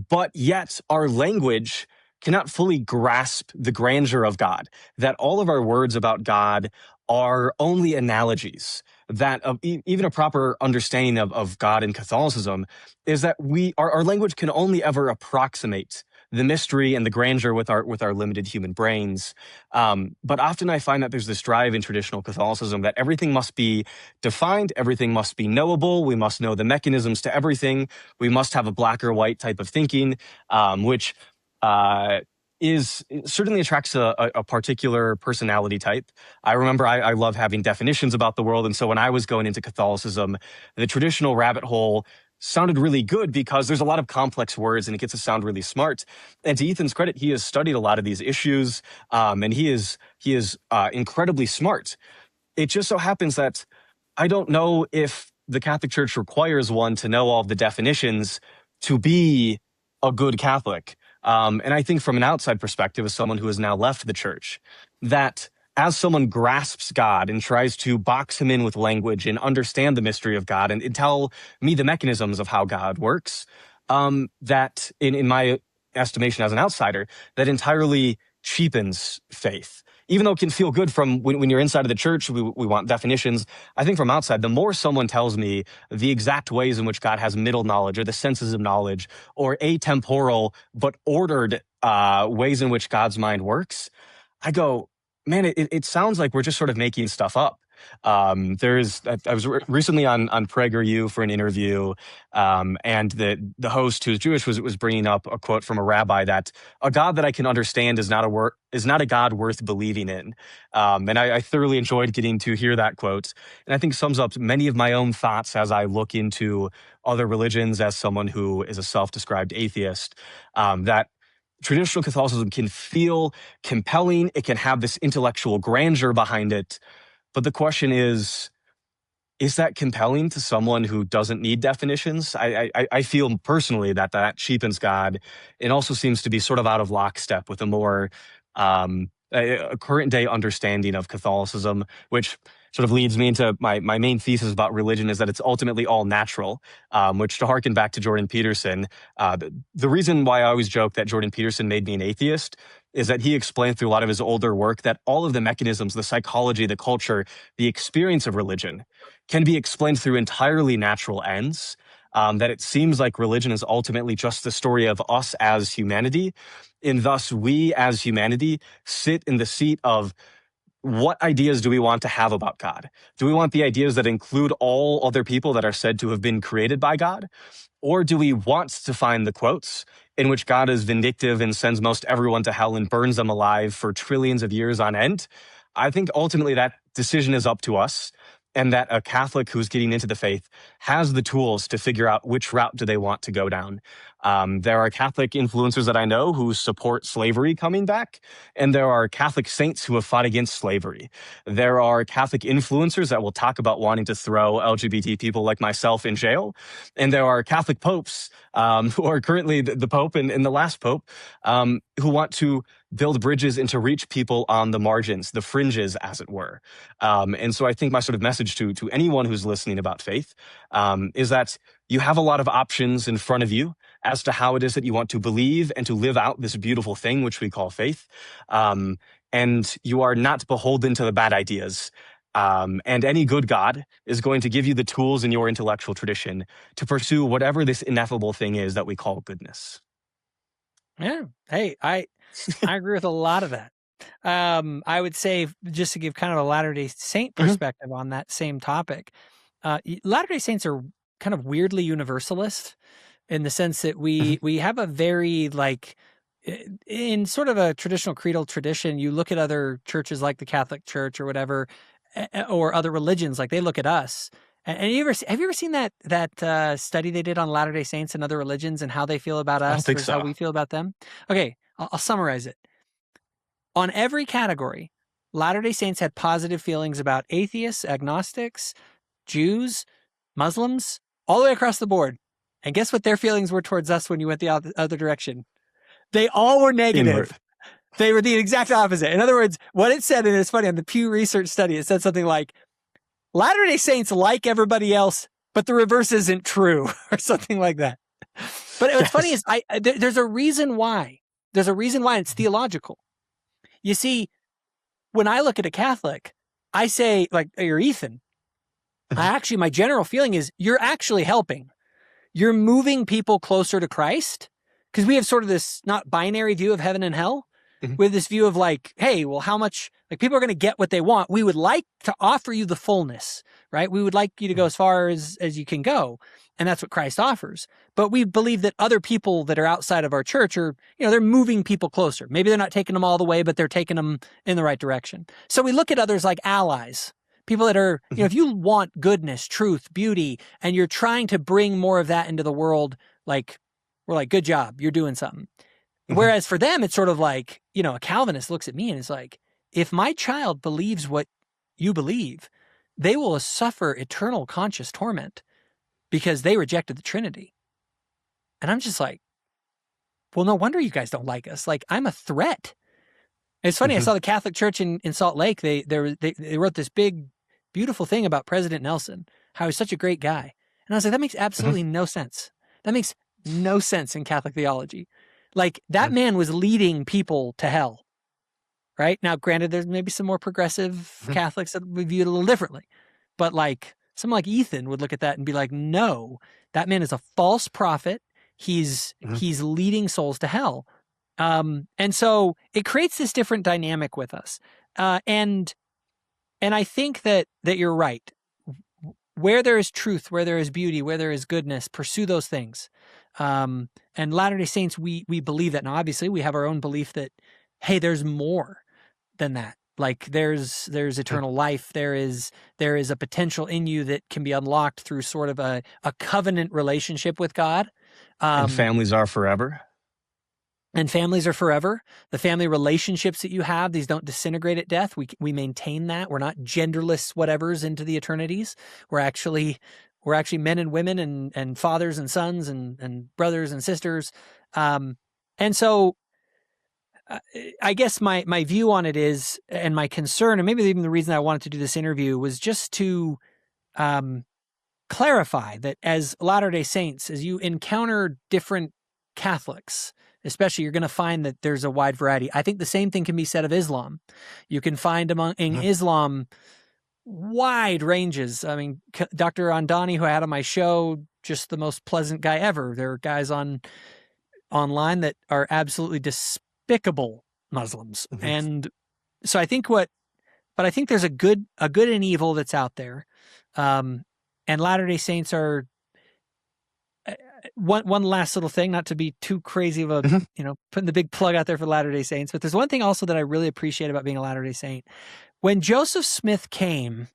but yet our language cannot fully grasp the grandeur of God, that all of our words about God are only analogies, that even a proper understanding of God in Catholicism is that our language can only ever approximate the mystery and the grandeur with our limited human brains. But often I find that there's this drive in traditional Catholicism that everything must be defined, everything must be knowable, we must know the mechanisms to everything, we must have a black or white type of thinking, which certainly attracts a particular personality type. I remember I love having definitions about the world, and so when I was going into Catholicism, the traditional rabbit hole sounded really good because there's a lot of complex words and it gets to sound really smart. And to Ethan's credit, he has studied a lot of these issues, and he is incredibly smart. It just so happens that I don't know if the Catholic Church requires one to know all of the definitions to be a good Catholic. And I think from an outside perspective, as someone who has now left the church, that as someone grasps God and tries to box him in with language and understand the mystery of God and tell me the mechanisms of how God works, that in my estimation as an outsider, that entirely cheapens faith. Even though it can feel good from when you're inside of the church, we want definitions. I think from outside, the more someone tells me the exact ways in which God has middle knowledge or the senses of knowledge or atemporal but ordered ways in which God's mind works, I go, man, it sounds like we're just sort of making stuff up. I was recently on PragerU for an interview, and the host, who's Jewish, was bringing up a quote from a rabbi that a God that I can understand is not a God worth believing in. And I thoroughly enjoyed getting to hear that quote, and I think sums up many of my own thoughts as I look into other religions as someone who is a self-described atheist. That traditional Catholicism can feel compelling. It can have this intellectual grandeur behind it. But the question is that compelling to someone who doesn't need definitions? I feel personally that cheapens God. It also seems to be sort of out of lockstep with a more a current day understanding of Catholicism, which sort of leads me into my main thesis about religion is that it's ultimately all natural, which, to harken back to Jordan Peterson, the reason why I always joke that Jordan Peterson made me an atheist is that he explained through a lot of his older work that all of the mechanisms, the psychology, the culture, the experience of religion can be explained through entirely natural ends, that it seems like religion is ultimately just the story of us as humanity, and thus we as humanity sit in the seat of what ideas do we want to have about God? Do we want the ideas that include all other people that are said to have been created by God? Or do we want to find the quotes in which God is vindictive and sends most everyone to hell and burns them alive for trillions of years on end? I think ultimately that decision is up to us, and that a Catholic who's getting into the faith has the tools to figure out which route do they want to go down. There are Catholic influencers that I know who support slavery coming back, and there are Catholic saints who have fought against slavery. There are Catholic influencers that will talk about wanting to throw LGBT people like myself in jail, and there are Catholic popes who are currently the Pope and the last Pope who want to build bridges and to reach people on the margins, the fringes, as it were. And so I think my sort of message to anyone who's listening about faith is that you have a lot of options in front of you as to how it is that you want to believe and to live out this beautiful thing which we call faith. And you are not beholden to the bad ideas. And any good God is going to give you the tools in your intellectual tradition to pursue whatever this ineffable thing is that we call goodness. Yeah. Hey, I agree with a lot of that. I would say, just to give kind of a Latter-day Saint perspective on that same topic, Latter-day Saints are kind of weirdly universalist in the sense that we have a very, like, in sort of a traditional creedal tradition, you look at other churches like the Catholic Church or whatever, or other religions, like they look at us. And have you ever seen that study they did on Latter-day Saints and other religions and how they feel about us versus how we feel about them? Okay, I'll summarize it. On every category, Latter-day Saints had positive feelings about atheists, agnostics, Jews, Muslims, all the way across the board. And guess what their feelings were towards us when you went the other direction? They all were negative. Inward. They were the exact opposite. In other words, what it said, and it's funny, on the Pew Research study, it said something like, Latter-day Saints like everybody else, but the reverse isn't true, or something like that. But what's funny is there's a reason why. There's a reason why it's theological. You see, when I look at a Catholic, I say, like, you're Ethan. My general feeling is you're actually helping. You're moving people closer to Christ, because we have sort of this not binary view of heaven and hell. We have this view of like, hey, well, how much, like, people are going to get what they want. We would like to offer you the fullness, right? We would like you to go as far as you can go. And that's what Christ offers. But we believe that other people that are outside of our church are, they're moving people closer. Maybe they're not taking them all the way, but they're taking them in the right direction. So we look at others like allies, people that are, if you want goodness, truth, beauty, and you're trying to bring more of that into the world, like, we're like, good job, you're doing something. Whereas for them, it's sort of like, a Calvinist looks at me and is like, if my child believes what you believe, they will suffer eternal conscious torment because they rejected the Trinity. And I'm just like, well, no wonder you guys don't like us. Like, I'm a threat. It's funny. I saw the Catholic Church in Salt Lake. They wrote this big, beautiful thing about President Nelson, how he's such a great guy. And I was like, that makes absolutely no sense. That makes no sense in Catholic theology. Like, that man was leading people to hell, right? Now, granted, there's maybe some more progressive Catholics that would view it a little differently. But like, someone like Ethan would look at that and be like, no, that man is a false prophet. He's leading souls to hell. And so it creates this different dynamic with us. And I think that you're right. Where there is truth, where there is beauty, where there is goodness, pursue those things. And Latter-day Saints, we believe that. Now, obviously, we have our own belief that, hey, there's more than that. Like, there's eternal life. There is a potential in you that can be unlocked through sort of a covenant relationship with God. And families are forever. And families are forever. The family relationships that you have, these don't disintegrate at death. We maintain that. We're not genderless whatevers into the eternities. We're actually men and women and fathers and sons and brothers and sisters. And so I guess my view on it is, and my concern, and maybe even the reason I wanted to do this interview, was just to clarify that as Latter-day Saints, as you encounter different Catholics, especially, you're going to find that there's a wide variety. I think the same thing can be said of Islam. You can find in Islam wide ranges. I mean, Dr. Andani, who I had on my show, just the most pleasant guy ever. There are guys online that are absolutely despicable Muslims. And so I think but I think there's a good and evil that's out there. And Latter-day Saints are, one last little thing, not to be too crazy of a, putting the big plug out there for Latter-day Saints, but there's one thing also that I really appreciate about being a Latter-day Saint. When Joseph Smith came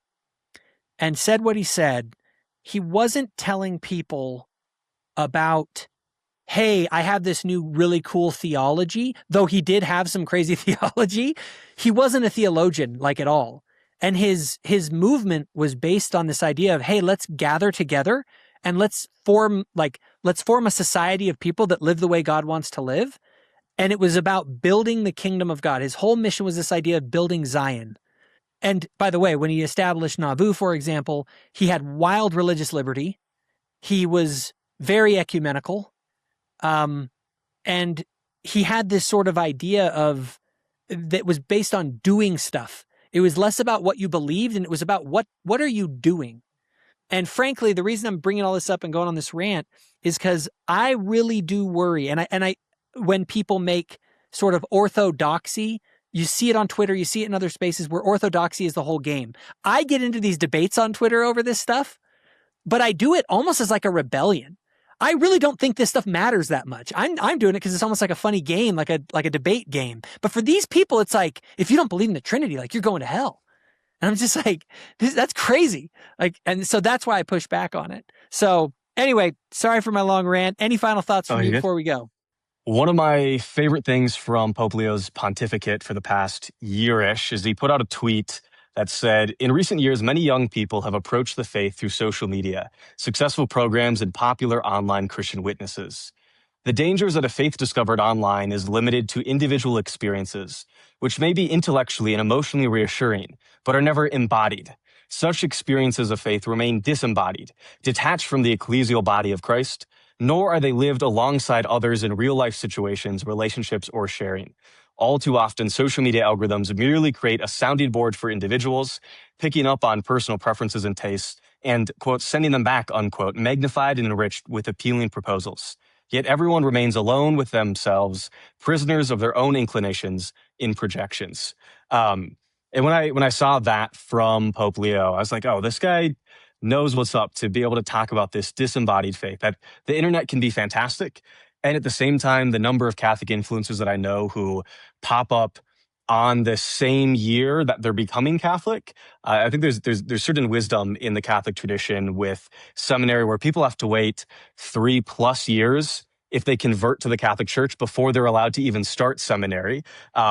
and said what he said, he wasn't telling people about, hey, I have this new really cool theology, though he did have some crazy theology. He wasn't a theologian, like, at all. And his movement was based on this idea of, hey, let's gather together and let's form a society of people that live the way God wants to live. And it was about building the kingdom of God. His whole mission was this idea of building Zion. And by the way, when he established Nauvoo, for example, he had wild religious liberty. He was very ecumenical. And he had this sort of idea that was based on doing stuff. It was less about what you believed, and it was about what are you doing? And frankly, the reason I'm bringing all this up and going on this rant is because I really do worry. And I, when people make sort of orthodoxy, you see it on Twitter, you see it in other spaces where orthodoxy is the whole game. I get into these debates on Twitter over this stuff, but I do it almost as like a rebellion. I really don't think this stuff matters that much. I'm doing it because it's almost like a funny game, like a debate game. But for these people, it's like, if you don't believe in the Trinity, like, you're going to hell. And I'm just like, that's crazy. Like, and so that's why I push back on it. So anyway, sorry for my long rant. Any final thoughts from you before we go? One of my favorite things from Pope Leo's pontificate for the past year-ish is he put out a tweet that said, in recent years, many young people have approached the faith through social media, successful programs, and popular online Christian witnesses. The dangers that a faith discovered online is limited to individual experiences, which may be intellectually and emotionally reassuring, but are never embodied. Such experiences of faith remain disembodied, detached from the ecclesial body of Christ, nor are they lived alongside others in real-life situations, relationships, or sharing. All too often, social media algorithms merely create a sounding board for individuals, picking up on personal preferences and tastes, and, quote, sending them back, unquote, magnified and enriched with appealing proposals. Yet everyone remains alone with themselves, prisoners of their own inclinations in projections. And when I saw that from Pope Leo, I was like, oh, this guy knows what's up to be able to talk about this disembodied faith, that the internet can be fantastic. And at the same time, the number of Catholic influencers that I know who pop up on the same year that they're becoming Catholic, I think there's certain wisdom in the Catholic tradition with seminary where people have to wait 3+ years if they convert to the Catholic Church before they're allowed to even start seminary,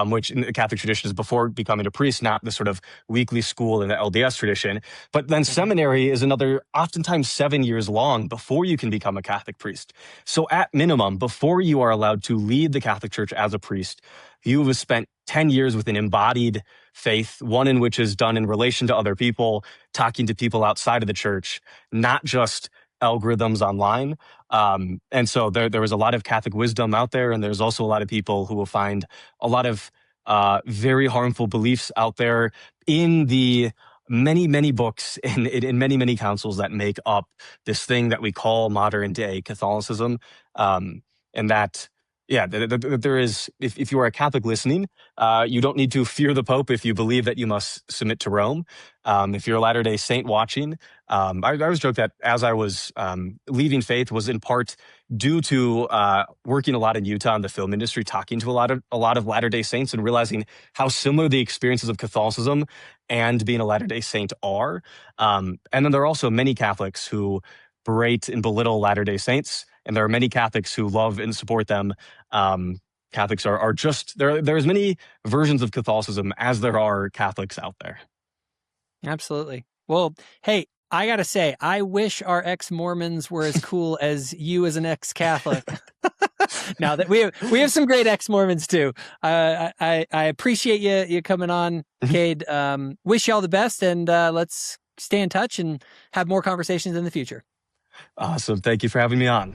which in the Catholic tradition is before becoming a priest, not the sort of weekly school in the LDS tradition. But then seminary is another, oftentimes 7 years long before you can become a Catholic priest. So at minimum, before you are allowed to lead the Catholic Church as a priest, you have spent 10 years with an embodied faith, one in which is done in relation to other people, talking to people outside of the church, not just algorithms online. And so there was a lot of Catholic wisdom out there, and there's also a lot of people who will find a lot of very harmful beliefs out there in the many books and in many councils that make up this thing that we call modern day Catholicism. And that, yeah, there is, if you are a Catholic listening, you don't need to fear the Pope if you believe that you must submit to Rome. If you're a Latter-day Saint watching, I always joke that as I was leaving faith was in part due to working a lot in Utah in the film industry, talking to a lot of Latter-day Saints and realizing how similar the experiences of Catholicism and being a Latter-day Saint are. And then there are also many Catholics who berate and belittle Latter-day Saints, and there are many Catholics who love and support them. Catholics are just, there are as many versions of Catholicism as there are Catholics out there. Absolutely. Well, hey, I got to say, I wish our ex-Mormons were as cool as you as an ex-Catholic. Now that we have some great ex-Mormons too. I appreciate you coming on, Cade. Wish you all the best, and let's stay in touch and have more conversations in the future. Awesome. Thank you for having me on.